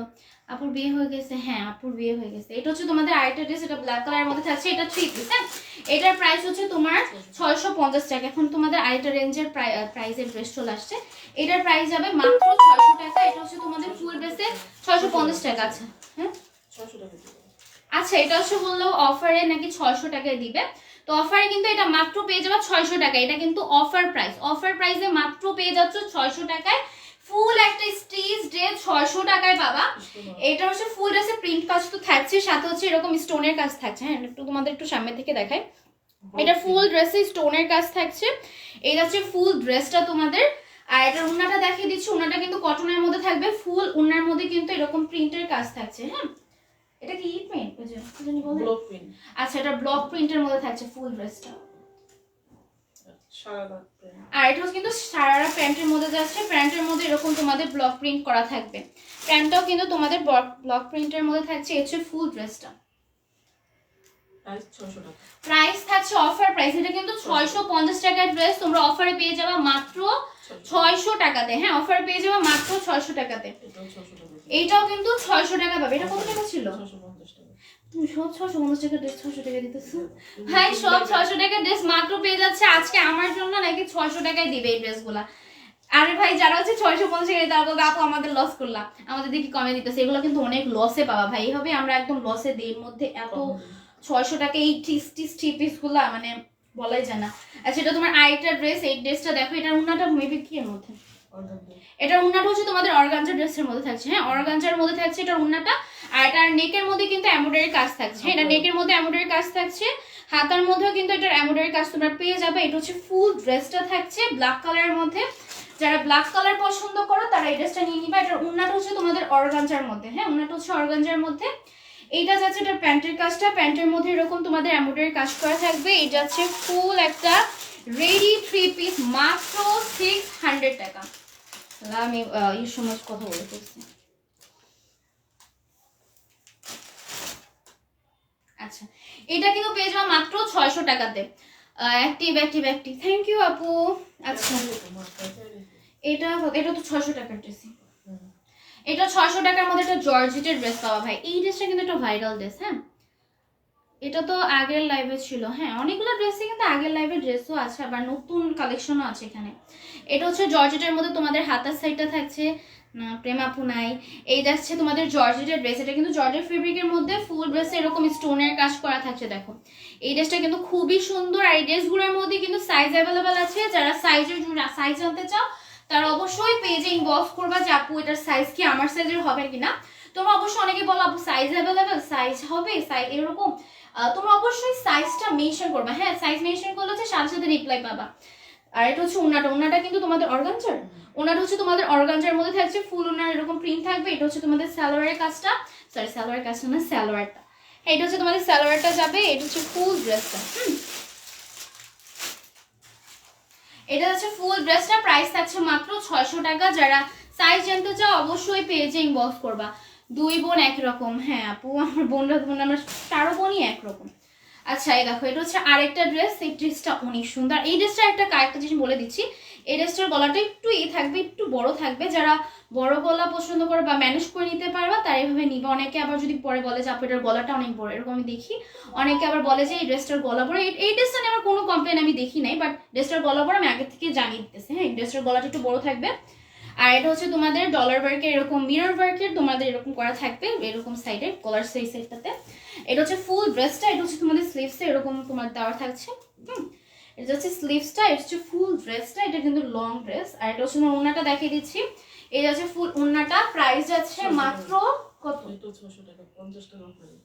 Speaker 1: আপুর বিয়ে হয়ে গেছে? হ্যাঁ আপুর বিয়ে হয়ে গেছে। এটা হচ্ছে তোমাদের আরেকটা ড্রেস, এটা ব্ল্যাক কালারের মধ্যে থাকছে। এটা 3 পিস। হ্যাঁ এটার প্রাইস হচ্ছে তোমার 650 টাকা। এখন তোমাদের আরেকটা রেঞ্জের প্রাইসের ড্রেস চলে আসছে, এটার প্রাইস যাবে মাত্র 600 টাকা। এটা হচ্ছে তোমাদের ফুল ড্রেসে 650 টাকা আছে। হ্যাঁ
Speaker 2: 600 টাকা।
Speaker 1: আচ্ছা এটা হচ্ছে বললো অফারে নাকি 600 টাকায় দিবে, তো অফারে কিন্তু এটা মাত্র পেয়ে যাবে 600 টাকা। এটা কিন্তু অফার প্রাইস, অফার প্রাইসে মাত্র পেয়ে যাচ্ছ 600 টাকায়। ফুল একটা স্টিচ ড্রেস 600 টাকায় পাবা। এটা হচ্ছে ফুল ড্রেসে প্রিন্ট কাজ তো থাকছে, সাথে হচ্ছে এরকম স্টোনের কাজ থাকছে। হ্যাঁ একটু তোমাদের একটু সামনে থেকে দেখাই। এটা ফুল ড্রেসে স্টোনের কাজ থাকছে। এটা হচ্ছে ফুল ড্রেসটা তোমাদের। আর এটার উন্নাটা দেখিয়ে দিচ্ছি, উন্নাটা কিন্তু কটনের মধ্যে থাকবে। ফুল উন্নার মধ্যে কিন্তু এরকম প্রিন্টের কাজ থাকছে। হ্যাঁ এটা কি প্রিন্ট?
Speaker 2: Block print.
Speaker 1: আচ্ছা এটা ব্লক প্রিন্টের মধ্যে থাকছে ফুল ড্রেসটা।
Speaker 2: সারারা প্রিন্ট।
Speaker 1: আর এটা কিন্তু সারারা প্যান্টের মধ্যে যাচ্ছে। প্যান্টের মধ্যে এরকম তোমাদের ব্লক প্রিন্ট করা থাকবে। প্যান্টটাও কিন্তু তোমাদের ব্লক প্রিন্টের মধ্যে থাকছে। এই হচ্ছে ফুল ড্রেসটা।
Speaker 2: প্রাইস 600 টাকা।
Speaker 1: প্রাইস থাকছে অফার প্রাইস। এটা কিন্তু 650 টাকার ড্রেস, তোমরা অফারে পেয়ে যাবে মাত্র 600 টাকাতে। হ্যাঁ অফারে পেয়ে যাবে মাত্র 600 টাকাতে।
Speaker 2: এটাও 600 টাকা।
Speaker 1: এইটাও কিন্তু 600 টাকা পাবে। এটা কত টাকা ছিল?
Speaker 2: 650 টাকা।
Speaker 1: তুমি সব 650 টাকা ড্রেস 600 টাকা দিতেছো ভাই? সব 600 টাকা ড্রেস মাত্র পেয়ে যাচ্ছে আজকে আমার জন্য, নাকি 600 টাকায় দিবে এই ড্রেসগুলা? আরে ভাই যারা হচ্ছে 650 টাকা তারা বলবে আপু আমাদের লস করলাম, আমাদের দেখি কমে দিতেছে। এগুলো কিন্তু অনেক লসে পাবা ভাই, এইভাবে আমরা একদম লসে দিই। এর মধ্যে এত 600 টাকা এই থ্রি পিস গুলা মানে বলাই যায় না। আচ্ছা এটা তোমার আরেকটা ড্রেস, এই ড্রেসটা দেখো। এটার উন্নাটা মেবি কি এর মধ্যে? এটার উন্নাটা হচ্ছে তোমাদের অর্গানজা ড্রেসের মধ্যে থাকছে। হ্যাঁ অর্গানজার মধ্যে থাকছে এটার উন্নাটা। আর এটার নেকের মধ্যে কিন্তু এমব্রয়ডারি কাজ থাকছে। এটা নেকের মধ্যে এমব্রয়ডারি কাজ থাকছে, হাতার মধ্যেও কিন্তু এটার এমব্রয়ডারি কাজ তোমরা পেয়ে যাবে। এটা হচ্ছে ফুল ড্রেসটা থাকছে ব্ল্যাক কালারের মধ্যে। যারা ব্ল্যাক কালার পছন্দ করো তারা এই ড্রেসটা নিয়ে নিবা। এটার উন্নাটা হচ্ছে তোমাদের অর্গানজার মধ্যে। হ্যাঁ উন্নাটা হচ্ছে অর্গানজার মধ্যে। এইটা যাচ্ছে এটার প্যান্টের কাজটা, প্যান্টের মধ্যে এরকম তোমাদের এমব্রয়ডারি কাজ করা থাকবে। এটা যাচ্ছে ফুল একটা রেডি 3 পিস, মাত্র 600 টাকা। আমি এই সময় কথা বলে ফেলছি। আচ্ছা এটা কিন্তু পেয়ে যাওয়া মাত্র 600 টাকাতে। অ্যাক্টিভ থ্যাংক ইউ আপু। আচ্ছা এটা তো 600 টাকার ড্রেস। এটা 600 টাকার মধ্যে একটা জর্জেটের ড্রেস পাওয়া ভাই। এই ড্রেসটা কিন্তু একটা ভাইরাল ড্রেস। হ্যাঁ, এটা তো আগের লাইভে ছিল। হ্যাঁ, অনেকগুলো ড্রেসই কিন্তু আগের লাইভে ড্রেসও আছে, আবার নতুন কালেকশনও আছে এখানে। এটা হচ্ছে জর্জেটের মধ্যে তোমাদের হাতার সাইডটা থাকছে না, প্রেমাপু নাই। এই যাচ্ছে তোমাদের জর্জেটের ড্রেস, এটা কিন্তু জর্জেট ফেব্রিকের মধ্যে ফুল ড্রেসে এরকম স্টোনের কাজ করা থাকছে। দেখো এই ড্রেসটা কিন্তু খুবই সুন্দর। আর এই ড্রেসগুলোর মধ্যে কিন্তু সাইজ অ্যাভেলেবেল আছে। যারা সাইজ জানতে চাও তারা অবশ্যই পেজে ইনবক্স করবা যে আপু এটার সাইজ কি আমার সাইজের হবে কিনা। তোমরা অবশ্যই অনেকে বলো আপু সাইজ অ্যাভেলেবেল, সাইজ হবে, সাইজ এরকম। তোমরা অবশ্যই সাইজটা মেনশন করবা। হ্যাঁ, সাইজ মেনশন করলে হচ্ছে সাথে সাথে রিপ্লাই পাবা। আর এটা হচ্ছে ওড়নাটা কিন্তু তোমাদের অর্গানজার। ওড়নাটা হচ্ছে তোমাদের অর্গানজার মধ্যে থাকছে, ফুল ওড়নার এরকম প্রিন্ট থাকবে। এটা হচ্ছে তোমাদের সালোয়ারের কাজটা, সরি সালোয়ারের কাজটা না, সালোয়ারটা। হ্যাঁ, এটা হচ্ছে তোমাদের সালোয়ারটা যাবে। এটা হচ্ছে ফুল ড্রেসটা। এটা হচ্ছে ফুল ড্রেসটা, প্রাইস থাকছে মাত্র 600 টাকা। যারা সাইজ জানতে চাও অবশ্যই পেজে ইনবক্স করবা। দুই বোন একরকম। হ্যাঁ আপু, আমার বোনরা আমরা 4 বোনই একরকম। আচ্ছা এই দেখো, এটা হচ্ছে আরেকটা ড্রেস। এই ড্রেসটা অনেক সুন্দর। এই ড্রেসটা একটা জিনিস বলে দিচ্ছি, এই ড্রেসটার গলাটা একটু থাকবে, একটু বড় থাকবে। যারা বড় গলা পছন্দ করে বা ম্যানেজ করে নিতে পারবা তারা এইভাবে নিবে। অনেকে আবার যদি পরে বলে যে আপু এটার গলাটা অনেক বড়, এরকম আমি দেখি অনেকে আবার বলে যে এই ড্রেসটার গলা বড়। এই ড্রেসটা নিয়ে আমার কোনো কমপ্লেন আমি দেখি নাই, বাট ড্রেসটার গলা বড় আমি আগে থেকে জানিয়ে দিতেছি। হ্যাঁ, এই ড্রেসটার গলাটা একটু বড় থাকবে। আর এটা হচ্ছে তোমাদের ডলার ওয়ার্কের এরকম মিরর ওয়ার্কের তোমাদের এরকম করা থাকবে, এরকম সাইডে কলার সাইডটাতে। এটা হচ্ছে ফুল ড্রেসটা। এটা হচ্ছে তোমাদের স্লিভসে এরকম তোমার দেওয়া থাকছে। এটা হচ্ছে স্লিভসটা, এটা হচ্ছে ফুল ড্রেসটা। এটা কিন্তু লং ড্রেস। আর এটা হচ্ছে তোমার ওড়নাটা দেখিয়ে দিচ্ছি। এটা হচ্ছে ফুল ওড়নাটা, প্রাইস যাচ্ছে মাত্র কত?
Speaker 2: 600 টাকা, 50 টাকা করে।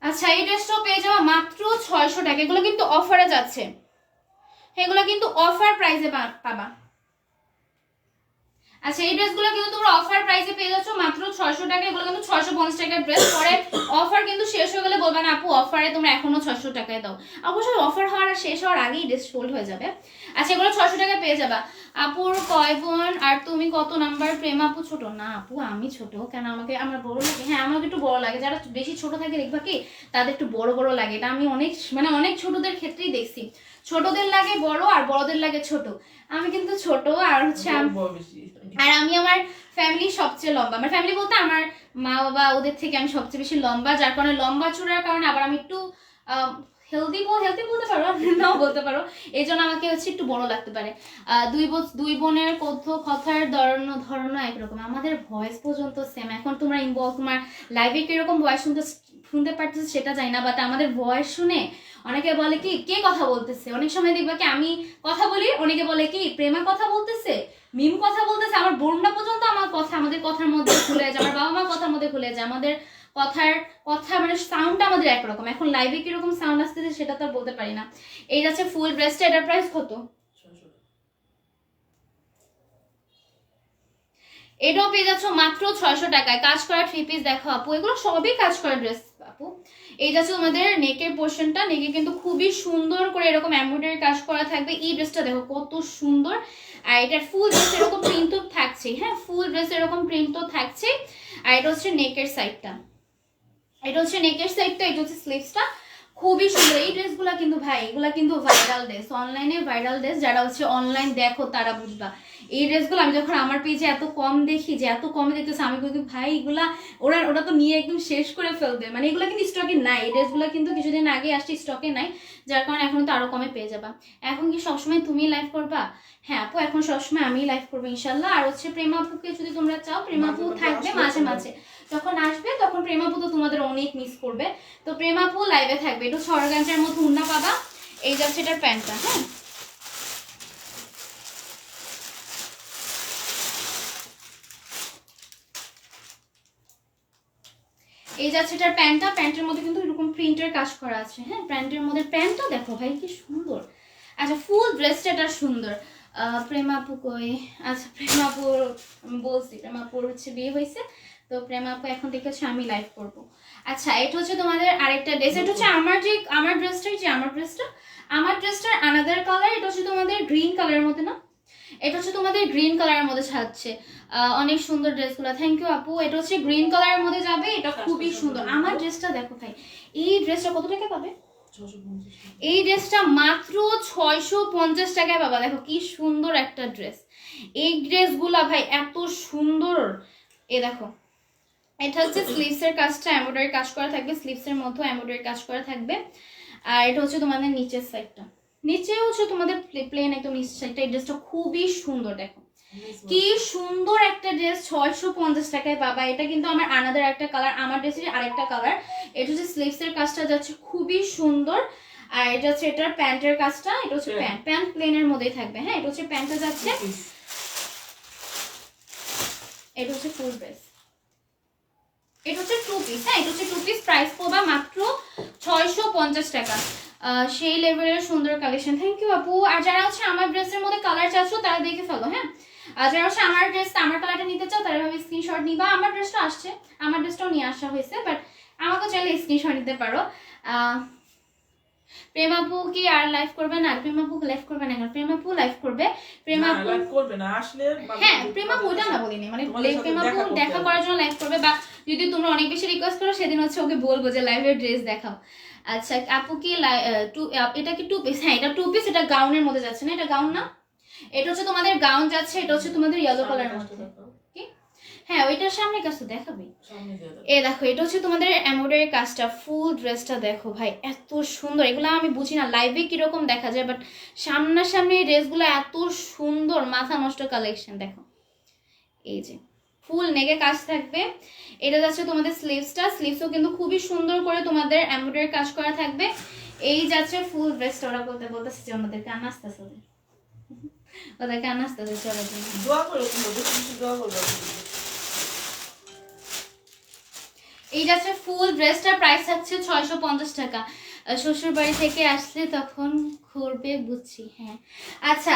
Speaker 1: আচ্ছা, এই ড্রেসটাও পেয়ে যাওয়া মাত্র 600 টাকা। এগুলো কিন্তু অফারে যাচ্ছে, এগুলো কিন্তু অফার প্রাইসে পাবা। আচ্ছা, এই ড্রেসগুলো কিন্তু তোমরা অফার প্রাইসে পেয়ে যাচ্ছ মাত্র 600 টাকা। এগুলো কিন্তু 650 টাকার ড্রেস। পরে অফার কিন্তু শেষ হয়ে গেলে বলবা না আপু অফারে তোমরা এখনো 600 টাকায় দাও। অবশ্যই অফার হওয়ার আর শেষ হওয়ার আগেই ড্রেস সোল্ড হয়ে যাবে। আচ্ছা, এগুলো 600 টাকায় পেয়ে যাবা। আপুর কয় বোন আর তুমি কত নাম্বার? প্রেম আপু ছোট না আপু, আমি ছোট। কেন আমাকে আমার বড় লাগে? হ্যাঁ, আমাকে একটু বড় লাগে। যারা বেশি ছোট থাকে দেখবা কি তাদের একটু বড় বড় লাগে। এটা আমি অনেক ছোটদের ক্ষেত্রেই দেখছি, ছোটদের লাগে বড় আর বড়দের লাগে ছোট। আমি কিন্তু ছোট। আর হচ্ছে আর আমি আমার ফ্যামিলি সবচেয়ে লম্বা। আমার ফ্যামিলি বলতে আমার মা বাবা ওদের থেকে আমি সবচেয়ে বেশি লম্বা, যার কারণে লম্বা চূড়ার কারণে আবার আমি একটু হেলদি বলতে পারো, নাও বলতে পারো। এই জন্য আমাকে হচ্ছে একটু বড় লাগতে পারে। দুই বোনের কথার ধরন একরকম, আমাদের ভয়েস পর্যন্ত সেম। এখন তোমরা তোমার লাইভে কিরকম ভয়েস শুনতে পারতেছে সেটা জানি না, বাট আমাদের ভয়েস শুনে অনেকে বলে কি কে কথা বলতেছে। অনেক সময় দেখবা কি আমি কথা বলি, অনেকে বলে কি প্রেমা কথা বলতেছে, মিম কথা বলতেছে। আমার বোনরা পর্যন্ত আমাদের কথার মধ্যে ভুলে যায়, আমার বাবা মা কথার মধ্যে ভুলে যায়। আমাদের কথা মানে সাউন্ডটা আমাদের একরকম। এখন লাইভে কিরকম সাউন্ড আসতেছে সেটা তো বলতে পারি না। এই যাচ্ছে ফুল ড্রেসটা। এটার প্রাইস কত?
Speaker 2: 600 টাকা।
Speaker 1: এটাও পেয়ে যাচ্ছ মাত্র 600 টাকায়। কাজ করা 3 পিস দেখো আপু, এগুলো সবই কাজ করা ড্রেস আপু। এই যাচ্ছে তোমাদের নেকের পোর্শনটা। নেকে কিন্তু খুবই সুন্দর করে এরকম এমব্রয়ডারি কাজ করা থাকবে। এই ড্রেসটা দেখো কত সুন্দর। আর এটার ফুল ড্রেস এরকম প্রিন্ট তো থাকছে। হ্যাঁ, ফুল ড্রেস এরকম প্রিন্ট তো থাকছে। আর এটা হচ্ছে নেকের সাইডটা, এটা হচ্ছে স্লিভসটা। খুবই সুন্দর এই ড্রেসগুলো কিন্তু ভাই, এগুলা কিন্তু ভাইরাল ড্রেস, অনলাইনে ভাইরাল ড্রেস। যারা হচ্ছে অনলাইন দেখো তারা বুঝবা। এই ড্রেসগুলো আমি যখন আমার পেজে এত কম দেখি, যে এত কমে দেখতেছে, আমি কিন্তু ভাই এগুলা ওরা তো নিয়ে একদম শেষ করে ফেলবে। মানে এগুলো কিন্তু স্টকে নাই, এই ড্রেসগুলো কিন্তু কিছুদিন আগে আসছে, স্টকে নাই, যার কারণে এখন তো আরো কমে পেয়ে যাবা। এখন কি সবসময় তুমি লাইভ করবা? হ্যাঁ আপু, এখন সবসময় আমি লাইভ করবো ইনশাল্লাহ। আর হচ্ছে প্রেমাপুকে যদি তোমরা চাও, প্রেমাপু থাকবে মাঝে মাঝে, যখন আসবে তখন প্রেমাপু তো তোমাদের অনেক মিস করবে। তো প্রেমাপু লাইভে থাকবে। একটু সরগাঞ্জের মতো উন্না পাবা। এই যাচ্ছে এটার প্যান্টটা। হ্যাঁ, এই যাচ্ছে এটার প্যান্টটা। প্যান্টের মধ্যে কিন্তু এরকম প্রিন্টের কাজ করা আছে। হ্যাঁ, প্যান্টের মধ্যে প্যান্টটা দেখো ভাই কি সুন্দর। আচ্ছা, ফুল ড্রেসটা এটা সুন্দর। প্রেমাপু কই? আচ্ছা, প্রেমাপুর বলছি, প্রেমাপুর হচ্ছে বিয়ে হয়েছে, তো প্রেমাপু এখন থেকে হচ্ছে আমি লাইভ করব। আচ্ছা, এটা হচ্ছে তোমাদের আরেকটা ড্রেস। এটা হচ্ছে আমার ড্রেসটার আনাদার কালার। এটা হচ্ছে তোমাদের গ্রিন কালারের মধ্যে না, এটা হচ্ছে তোমাদের গ্রিন কালারের মধ্যে ছাড়ছে। অনেক সুন্দর ড্রেসগুলো, থ্যাংক ইউ আপু। এটা হচ্ছে গ্রিন কালারের মধ্যে যাবে, এটা খুবই সুন্দর। আমার ড্রেসটা দেখো ভাই, এই ড্রেসটা কত টাকা পাবে?
Speaker 2: 650 টাকা।
Speaker 1: এই ড্রেসটা মাত্র 650 টাকায় বাবা। দেখো কি সুন্দর একটা ড্রেস। এই ড্রেসগুলা ভাই এত সুন্দর। এ দেখো, এটা হচ্ছে স্লিভসের কাজটা এমব্রয়ডারি কাজ করা থাকবে, স্লিভসের মধ্যে এমব্রয়ডারি কাজ করা থাকবে। আর এটা হচ্ছে তোমাদের নিচের সাইডটা, নিচে হচ্ছে তোমাদের প্লেন একদম নিচের সাইডটা। এই ড্রেসটা খুবই সুন্দর। দেখো কি সুন্দর একটা ড্রেস, 650 টাকায় পাবা। এটা কিন্তু আমার আনাদার একটা কালার, আমার ড্রেসের আরেকটা কালার। এটা হচ্ছে স্লিভসের কাজটা যাচ্ছে খুবই সুন্দর। আর এটা হচ্ছে এটার প্যান্টের কাজটা, এটা হচ্ছে প্যান্ট প্লেনের মধ্যেই থাকবে। হ্যাঁ, এটা হচ্ছে প্যান্টটা যাচ্ছে, এটা হচ্ছে ফুল ড্রেস। এটা হচ্ছে 2 পিস। হ্যাঁ, এটা হচ্ছে 2 পিস। প্রাইস পড়বা মাত্র 650 টাকা। সেই লেভেলের সুন্দর কালেকশন। থ্যাংক ইউ আপু। আর যারা হচ্ছে আমার ড্রেসের মধ্যে কালার চাচ্ছ তারা দেখে ফেলো। হ্যাঁ, আর যারা হচ্ছে আমার ড্রেস আমার কালারটা নিতে চাও তারা ভাবে স্ক্রিনশট নিবা। আমার ড্রেসটা আসছে, আমার ড্রেসটাও নিয়ে আসা হয়েছে, বাট আমাকে চাইলে স্ক্রিনশট নিতে পারো। প্রেমাপু কি আর লাইভ করবে না? প্রেমাপু লাইভ করবে না কেন? প্রেমাপু লাইভ করবে। প্রেমাপু
Speaker 2: লাইভ করবে না, আসলে
Speaker 1: হ্যাঁ, প্রেমাপু ওটা না বলিনি, মানে প্রেমাপু দেখা করার জন্য লাইভ করবে, বা যদি তোমরা অনেক বেশি রিকোয়েস্ট করো সেদিন হচ্ছে ওকে বলবো যে লাইভের ড্রেস দেখাও। আচ্ছা আপু কি এটা কি 2 পিস? হ্যাঁ, এটা 2 পিস। এটা গাউনের মধ্যে যাচ্ছে না? এটা গাউন না, এটা হচ্ছে তোমাদের গাউন যাচ্ছে। এটা হচ্ছে তোমাদের ইয়েলো কালারের মধ্যে। কি? হ্যাঁ, ওইটার সামনে কাজটা দেখাবে। এ দেখো, এটা হচ্ছে তোমাদের এমব্রয়ডারি কাজটা। ফুল ড্রেসটা দেখো ভাই, এত সুন্দর। এগুলো আমি বুঝি না লাইভে কিরকম দেখা যায়, বাট সামনাসামনি ড্রেসগুলো এত সুন্দর, মাথা নষ্ট কালেকশন। দেখো এই যে ফুল নেকে কাজ থাকবে। এটা যাচ্ছে তোমাদের স্লিভসটা, স্লিভসও কিন্তু খুবই সুন্দর করে তোমাদের এমব্রয়ডারি কাজ করা থাকবে। এই যাচ্ছে ফুল ড্রেসটা। ওরা বলতেছে যে আমাদের কান আসতেছে, ওদের কান আসতেছে। চলো
Speaker 2: দোয়া করো, তোমরা বেশি দোয়া করবে।
Speaker 1: এই যাচ্ছে ফুল ড্রেসটা। প্রাইস থাকছে 650 টাকা। শ্বশুর বাড়ি থেকে আসলে তখন করবে বুঝছি। হ্যাঁ আচ্ছা,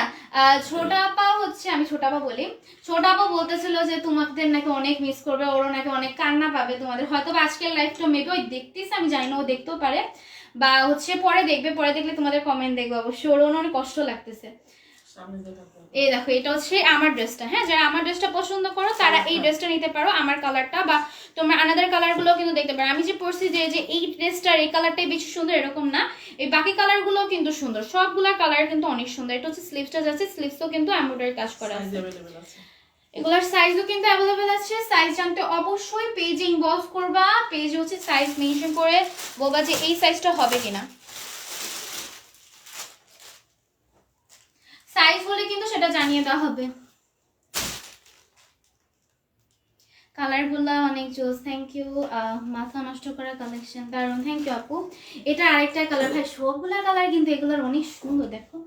Speaker 1: ছোট আপা হচ্ছে, আমি ছোট আপা বলি, ছোট আপা বলতেছিল যে তোমাদের নাকি অনেক মিস করবে, ওরও নাকি অনেক কান্না পাবে তোমাদের। হয়তো আজকের লাইফটা মেবি ওই দেখতেছে, আমি জানি না, ও দেখতেও পারে, বা হচ্ছে পরে দেখবে। পরে দেখলে তোমাদের কমেন্ট দেখবে অবশ্যই। ওরও অনেক কষ্ট লাগতেছে। এই দেখো, এটা হচ্ছে আমার ড্রেসটা। হ্যাঁ, যারা আমার ড্রেসটা পছন্দ করো তারা এই ড্রেসটা নিতে পারো, আমার কালারটা, বা তোমরা আনাদার কালারগুলো কিন্তু দেখতে পারো। আমি যে পরছি যে এই ড্রেসটার এই কালারটাই বেশি সুন্দর এরকম না, এই বাকি কালারগুলোও কিন্তু সুন্দর, সবগুলা কালার কিন্তু অনেক সুন্দর। এটা হচ্ছে স্লিভসটা যাচ্ছে, স্লিভসও কিন্তু এমব্রয়ডারি কাজ করা আছে। এগুলোর সাইজও কিন্তু অ্যাভেলেবেল আছে। সাইজ জানতে অবশ্যই পেজে ইনবক্স করবা, পেজে হচ্ছে সাইজ মেনশন করে বলবা যে এই সাইজটা হবে কিনা। সাইজ হলে কিন্তু সেটা জানিয়ে দেওয়া হবে। কালারগুলো অনেক জোস। Thank you. মাথা নষ্ট করা কালেকশন, দারুণ। থ্যাংক ইউ আপু। এটা আরেকটা কালার ভাই, সবগুলা কালার কিন্তু এগুলোর অনেক সুন্দর। দেখো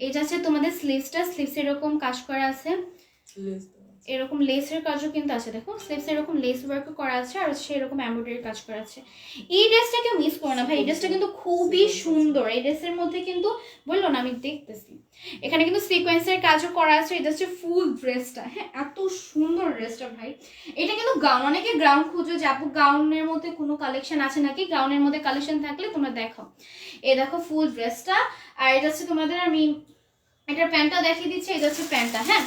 Speaker 1: এই যাচ্ছে তোমাদের স্লিভসটা, স্লিভস এরকম কাজ করা আছে, এরকম লেসের কাজও কিন্তু আছে। দেখো স্লিভস এরকম লেস ওয়ার্ক করা আছে, আর হচ্ছে এরকম এমব্রয়ডারি কাজ করা আছে। এই ড্রেসটা কেউ মিস করো না ভাই, এই ড্রেসটা কিন্তু খুবই সুন্দর। এই ড্রেসের মধ্যে কিন্তু বললো না, আমি দেখতেছি এখানে কিন্তু সিকোয়েন্সের কাজও করা আছে। এটা হচ্ছে ফুল ড্রেসটা। হ্যাঁ, এত সুন্দর ড্রেসটা ভাই। এটা কিন্তু গাউন, অনেকে গাউন খুঁজো যে আপু গাউনের মধ্যে কোনো কালেকশন আছে নাকি, গাউনের মধ্যে কালেকশন থাকলে তোমরা দেখো। এই দেখো ফুল ড্রেসটা। আর এটা হচ্ছে তোমাদের, আমি এটার প্যান্টটা দেখিয়ে দিচ্ছি। এটা হচ্ছে প্যান্টটা। হ্যাঁ,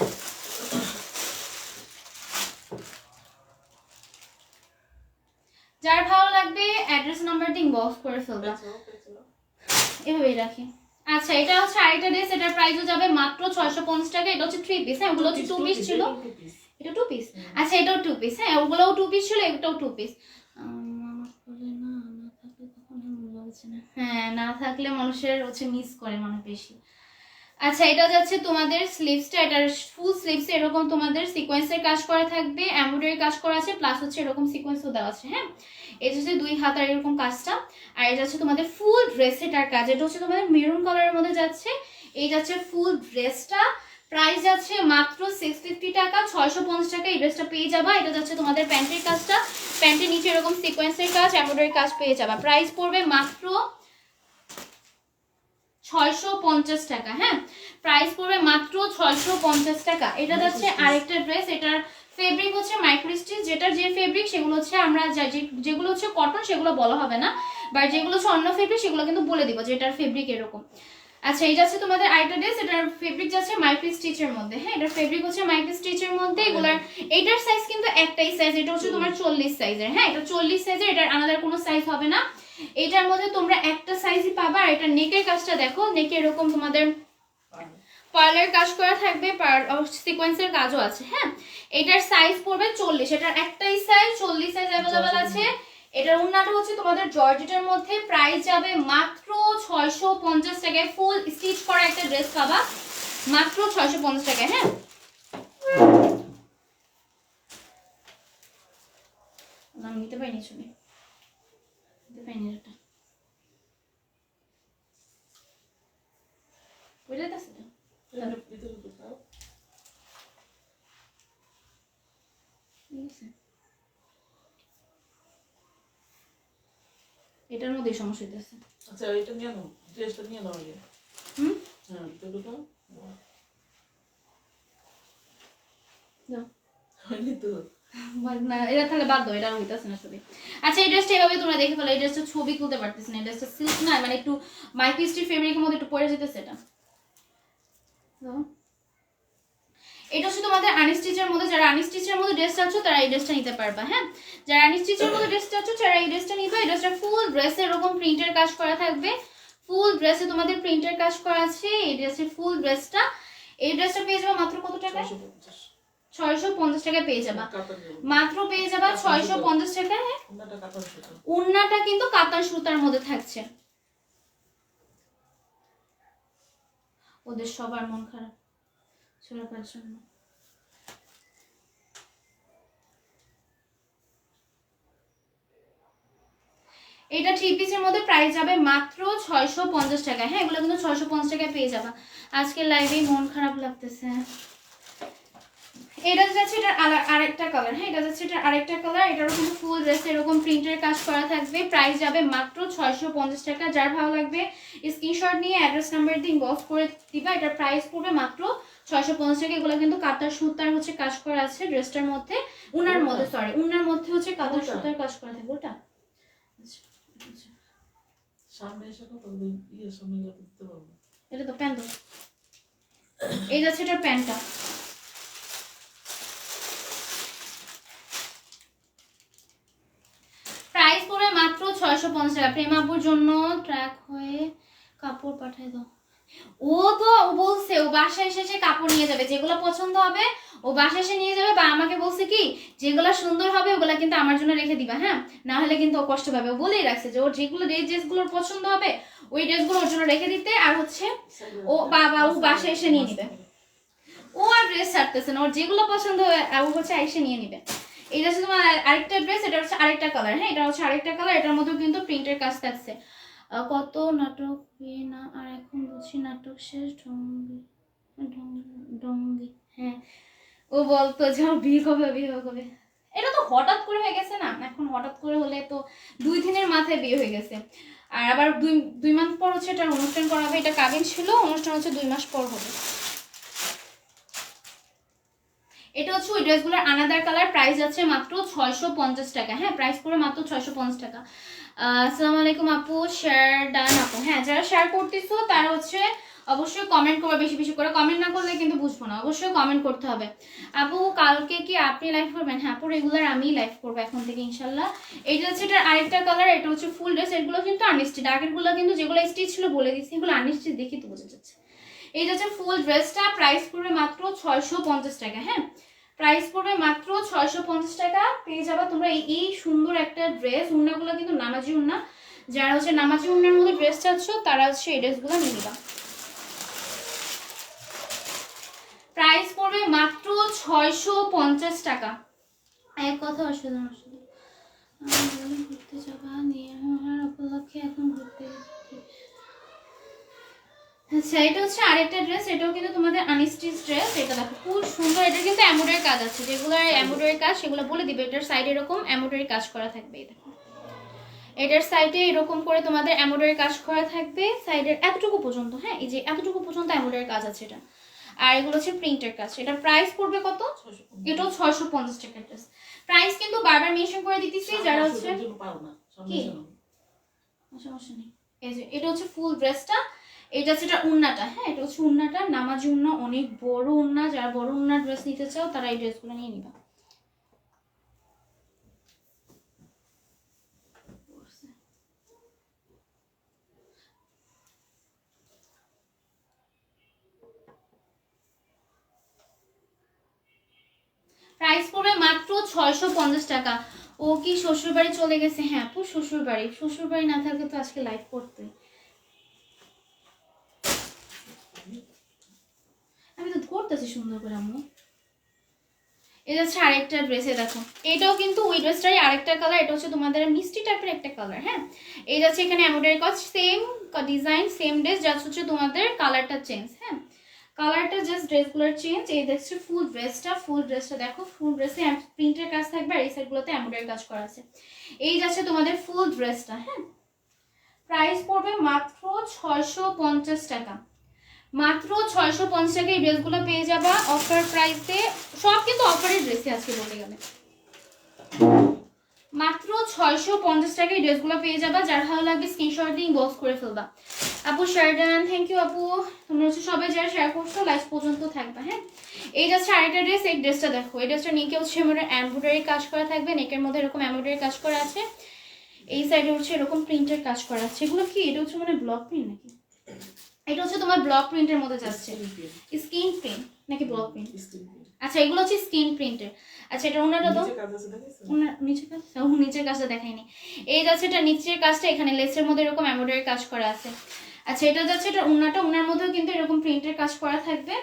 Speaker 1: যার ভালো লাগবে অ্যাড্রেস নাম্বার দিয়ে ইনবক্স করে ফেলবা, এভাবেই রাখি। আচ্ছা, এটা হচ্ছে আরেকটা ড্রেস, এটার প্রাইসও যাবে মাত্র 650 টাকা। এটা হচ্ছে 3 পিস। হ্যাঁ, ওগুলো হচ্ছে 2 পিস ছিল, এটা 2 পিস। আচ্ছা, এটাও 2 পিস। হ্যাঁ, ওগুলোও 2 পিস ছিল, এটাও 2 পিস। হ্যাঁ, না থাকলে মানুষের হচ্ছে মিস করে মানুষ বেশি। আচ্ছা, এটা যাচ্ছে তোমাদের স্লিভসটা। এটার ফুল স্লিভস এরকম তোমাদের সিকোয়েন্সের কাজ করা থাকবে, এমব্রয়ডারি কাজ করা আছে, প্লাস হচ্ছে এরকম সিকোয়েন্সও দেওয়া আছে। হ্যাঁ, এটা হচ্ছে 2 হাতার এরকম কাজটা। আর এটা হচ্ছে তোমাদের ফুল ড্রেস, এটার কাজ। এটা হচ্ছে তোমাদের মেরুন কালারের মধ্যে যাচ্ছে। এই যাচ্ছে ফুল ড্রেসটা। প্রাইস যাচ্ছে মাত্র 650 টাকা, 650 টাকা এই ড্রেসটা পেয়ে যাবা। এটা যাচ্ছে তোমাদের প্যান্টের কাজটা, প্যান্টের নিচে এরকম সিকোয়েন্সের কাজ, এমব্রয়ডারি কাজ পেয়ে যাবা। প্রাইস পড়বে মাত্র 650 টাকা। হ্যাঁ, প্রাইস পড়বে মাত্র 650 টাকা। এটা যাচ্ছে আরেকটা ড্রেস, এটার ফেব্রিক হচ্ছে মাইক্রো স্টিচ। যেটার যে ফেব্রিক সেগুলো হচ্ছে আমরা যেগুলো হচ্ছে কটন সেগুলো বলা হবে না, বাট যেগুলো হচ্ছে অন্য ফেব্রিক সেগুলো কিন্তু বলে দিব যে এটার ফেব্রিক এরকম। আচ্ছা এটা হচ্ছে তোমাদের আরেকটা ড্রেস, এটার ফেব্রিক যাচ্ছে মাইক্রো স্টিচের মধ্যে। হ্যাঁ এটার ফেব্রিক হচ্ছে মাইক্রো স্টিচের মধ্যে। এগুলার এইটার সাইজ কিন্তু একটাই সাইজ, এটা হচ্ছে তোমার 40 সাইজের। হ্যাঁ এটা 40 সাইজের, এটার আলাদা কোনো সাইজ হবে না। এটার মধ্যে তোমরা একটা সাইজই পাবা। আর এটা নেকের কাজটা দেখো, নেকে এরকম তোমাদের পার্লের কাজ করা থাকবে, সিকোয়েন্সের কাজও আছে। হ্যাঁ এটার সাইজ পড়বে 40, এটার একটাই সাইজ 40 সাইজ অ্যাভেলেবেল আছে। এটার ওন্নাটা হচ্ছে তোমাদের জর্জেটের মধ্যে, প্রাইস যাবে মাত্র 650 টাকায়। ফুল স্টিচ করা একটা ড্রেস পাবা মাত্র 650 টাকায়। হ্যাঁ আমি নিতে পারিনি, শুনে নিতে পারিনি এটা বুঝলে তো সেটা।
Speaker 2: এর ভিতরে কোথাও
Speaker 1: এটার মধ্যে সমস্যা হইতেছে।
Speaker 2: আচ্ছা এটা নিয়ে নাও, ড্রেসটা নিয়ে নাও আগে।
Speaker 1: হুম
Speaker 2: হ্যাঁ ভিতরে কোথাও
Speaker 1: দাও।
Speaker 2: হয়নি তো।
Speaker 1: না এটা তাহলে বাদ দাও, এটা আর হইতাছে না ছবি। আচ্ছা এই ড্রেসটা এভাবে তোমরা দেখে ফেলো, এই ড্রেসটা ছবি তুলতে পারতেছ না, এই ড্রেসটা সিল্ক না, মানে একটু মাইক্রো স্টিচ ফেব্রিকের মধ্যে একটু পরে যেতেছে এটা। এটা হচ্ছে তোমাদের আনস্টিচের মধ্যে, যারা আনস্টিচের মধ্যে ড্রেস চাচ্ছ তারা এই ড্রেসটা নিতে পারবা। হ্যাঁ যারা আনস্টিচের মধ্যে ড্রেস চাচ্ছ তারা এই ড্রেসটা নিবে। এই ড্রেসটা ফুল ড্রেসে এরকম প্রিন্টের কাজ করা থাকবে, ফুল ড্রেসে তোমাদের প্রিন্টের কাজ করা আছে। এই ড্রেসের ফুল ড্রেসটা, এই ড্রেসটা পেয়ে যাবে মাত্র কত টাকায়? 650 টাকায় পেয়ে যাবা, মাত্র পেয়ে যাবা 650 টাকায়। হ্যাঁ উন্নাটা কিন্তু কাতান সুতার মধ্যে থাকছে। ওদের সবার মন খারাপ ছোড়া পাওয়ার জন্য। এটা 3 পিসের মধ্যে প্রাইস যাবে মাত্র 650 টাকা। হ্যাঁ এগুলো কিন্তু 650 টাকায় পেয়ে যাবা। আজকে লাইভে মন খারাপ লাগতেছে। এটা যাচ্ছে এটার আরেকটা কালার। হ্যাঁ এটা যাচ্ছে এটার আরেকটা কালার, এটারও কিন্তু ফুল ড্রেস এরকম প্রিন্টের কাজ করা থাকবে। প্রাইস যাবে মাত্র 650 টাকা। যার ভালো লাগবে স্ক্রিনশট নিয়ে অ্যাড্রেস নাম্বার দিয়ে ইনবক্স করে দিবা। এটার প্রাইস পড়বে মাত্র 650 টাকা। এগুলো কিন্তু কাতার সুতার হচ্ছে কাজ করা আছে ড্রেসটার মধ্যে, উনার মধ্যে সরি উনার মধ্যে হচ্ছে কাতার সুতার কাজ করা থাকবে। ওটা
Speaker 2: সামনে এসে কত ইয়ে সামনে দিতে পারবো।
Speaker 1: এটা তো প্যান্ট, এই যাচ্ছে এটার প্যান্টটা। প্রাইস পড়বে মাত্র 650 টাকা। প্রেমাপুর জন্য ট্র্যাক হয়ে কাপড় পাঠিয়ে দাও। ও তো বলছে ও বাসায় এসে কাপড় নিয়ে যাবে, যেগুলো পছন্দ হবে ও বাসায় এসে নিয়ে যাবে। বা আমাকে বলছে কি যেগুলো সুন্দর হবে ওগুলা কিন্তু আমার জন্য রেখে দিবা। হ্যাঁ না হলে কিন্তু ও কষ্ট পাবে। ও বলেই রাখছে যে ওর যেগুলো ড্রেসগুলোর পছন্দ হবে ওই ড্রেসগুলো ওর জন্য রেখে দিতে, আর হচ্ছে ও বাবা ও বাসায় এসে নিয়ে নিবে। ও আর ড্রেস ছাড়তেছে না, ওর যেগুলো পছন্দ হবে ও হচ্ছে এসে নিয়ে নিবে। এটা হচ্ছে তোমার আরেকটা ড্রেস, এটা হচ্ছে আরেকটা কালার। হ্যাঁ এটা হচ্ছে আরেকটা কালার, এটার মধ্যেও কিন্তু প্রিন্টের কাজ থাকছে। কত নাটক বিয়ে না আর এখন বুঝি নাটক শেষ ঢঙ্গি ঢঙ্গি। হ্যাঁ ও বলতো যে বিয়ে কবে বিয়ে কবে। এটা তো হঠাৎ করে হয়ে গেছে না, এখন হঠাৎ করে হলে তো 2 দিনের মাথায় বিয়ে হয়ে গেছে। আর আবার 2 মাস পর হচ্ছে এটার অনুষ্ঠান করা হবে। এটা কাবিন ছিল, অনুষ্ঠান হচ্ছে 2 মাস পর হবে। এটা হচ্ছে ওই ড্রেসগুলোর আনাদার কালার। প্রাইস আছে মাত্র 650 টাকা। হ্যাঁ প্রাইস পড়ে মাত্র 650 টাকা। আসসালামু আলাইকুম আপু, শেয়ার ডান আপু। হ্যাঁ যারা শেয়ার করতেছো তারা হচ্ছে অবশ্যই কমেন্ট করবে, বেশি বেশি করে কমেন্ট না করলে কিন্তু বুঝবো না, অবশ্যই কমেন্ট করতে হবে। আপু কালকে কি আপনি লাইভ করবেন? হ্যাঁ আপু রেগুলার আমি লাইভ করবো এখন থেকে ইনশাল্লাহ। এটা হচ্ছে এটার আরেকটা কালার, এটা হচ্ছে ফুল ড্রেস। এগুলো কিন্তু আনস্টিচ, আগেরগুলো কিন্তু যেগুলো স্টিচ ছিল বলে দিচ্ছি, এগুলো আনস্টিচ দেখি তো বোঝা যাচ্ছে। এই হচ্ছে ফুল ড্রেসটা, প্রাইস পড়বে মাত্র 650 টাকা। হ্যাঁ প্রাইস পড়বে মাত্র 650 টাকা। পেয়ে যাবা তোমরা এই সুন্দর একটা ড্রেস। উন্নাগুলো কিন্তু নামাজি উন্না, যারা হচ্ছে নামাজি উন্নার মধ্যে ড্রেস চাচ্ছ তারা হচ্ছে এই ড্রেসগুলো নিয়ে নিবা। প্রাইস পড়বে মাত্র 650 টাকা। এক কথা অসুবিধা ঘুরতে যাবা নিয়ে উপলক্ষে এখন ঘুরতে। আচ্ছা এটা হচ্ছে আরেকটা ড্রেস, এটাও কিন্তু তোমাদের আনস্টিচ ড্রেস। এটা দেখো খুব সুন্দর, এটা কিন্তু এমব্রয়ডারি কাজ আছে, যেগুলো এমব্রয়ডারি কাজ সেগুলো বলে দিবে। এটার সাইডে এরকম এমব্রয়ডারি কাজ করা থাকবে। এই দেখো এটার সাইডে এরকম করে তোমাদের এমব্রয়ডারি কাজ করা থাকবে সাইডের এতটুকু পর্যন্ত। হ্যাঁ এই যে এতটুকু পর্যন্ত এমব্রয়ডারি কাজ আছে এটা। আর এগুলো হচ্ছে প্রিন্টের কাজ। এটার প্রাইস পড়বে কত? এটাও 650 টাকা ড্রেস। প্রাইস কিন্তু বারবার মেনশন করে দিতেছি যারা হচ্ছে কি সমস্যা নেই। এই যে এটা হচ্ছে ফুল ড্রেসটা, এটা হচ্ছে এটা উন্নাটা, হ্যাঁ এটা হচ্ছে উন্নাটা, নামাজি উন্না, অনেক বড় উন্না। যারা বড় উন্নার ড্রেস নিতে চাও তারা এই ড্রেসগুলো নিয়ে নিবা। প্রাইস পড়বে মাত্র 650 টাকা। ও কি শ্বশুর বাড়ি চলে গেছে? হ্যাঁ আপু শ্বশুর বাড়ি না থাকলে তো আজকে লাইভ করতে। আমি তো করতেছি সুন্দর করে আম্মু। এটা হচ্ছে আরেকটা ড্রেসে দেখো, এটাও কিন্তু ওই ড্রেসটারই আরেকটা কালার। এটা হচ্ছে তোমাদের মিষ্টি টাইপের একটা কালার। হ্যাঁ এই যাচ্ছে এখানে এমব্রয়ডারি কাজ, same design same dress, just হচ্ছে তোমাদের কালারটা চেঞ্জ। হ্যাঁ কালারটা জাস্ট ড্রেসগুলোর চেঞ্জ। এই দেখছো ফুল ড্রেসটা দেখো, ফুল ড্রেসে প্রিন্টের কাজ থাকবে আর এই সাইডগুলোতে এমব্রয়ডারি কাজ করা আছে। এই যাচ্ছে তোমাদের ফুল ড্রেসটা। হ্যাঁ প্রাইস পড়বে মাত্র 650 টাকা। মাত্র 650 টাকা এই ড্রেসগুলো পেয়ে যাবা অফার প্রাইসে। সব কিন্তু অফারের ড্রেসে আজকে বলতে গেলে। মাত্র 650 টাকা এই ড্রেসগুলো পেয়ে যাবা। যার ভালো লাগবে স্ক্রিনশট দিয়ে ইনবক্স করে ফেলবা। আপু শারদান থ্যাংক ইউ আপু, তোমরা হচ্ছে সবাই যারা শেয়ার করছো লাইভ পর্যন্ত থাকবা। হ্যাঁ এই যাচ্ছে আরেকটা ড্রেস। এই ড্রেসটা দেখো, এই ড্রেসটা নিকে হচ্ছে এমব্রয়ডারি কাজ করা থাকবে, নেকের মধ্যে এরকম এমব্রয়ডারি কাজ করা আছে, এই সাইডে হচ্ছে এরকম প্রিন্টের কাজ করা আছে। এগুলো কি এটা হচ্ছে মানে ব্লক প্রিন্ট নাকি? এটা হচ্ছে তোমার ব্লক প্রিন্টের মধ্যে যাচ্ছে, স্ক্রিন প্রিন্ট নাকি ব্লক প্রিন্ট? আচ্ছা এগুলো হচ্ছে স্ক্রিন প্রিন্টের। আচ্ছা এটা ওনাটা তো নিচের কাজ, নিচের কাজটা দেখাইনি। এই যাচ্ছে এটা নিচের কাজটা, এখানে লেসের মধ্যে এরকম এমব্রয়ডারি কাজ করা আছে। আচ্ছা এটা যাচ্ছে এটা ওনাটা, ওনার মধ্যেও কিন্তু এরকম প্রিন্টের কাজ করা থাকবে।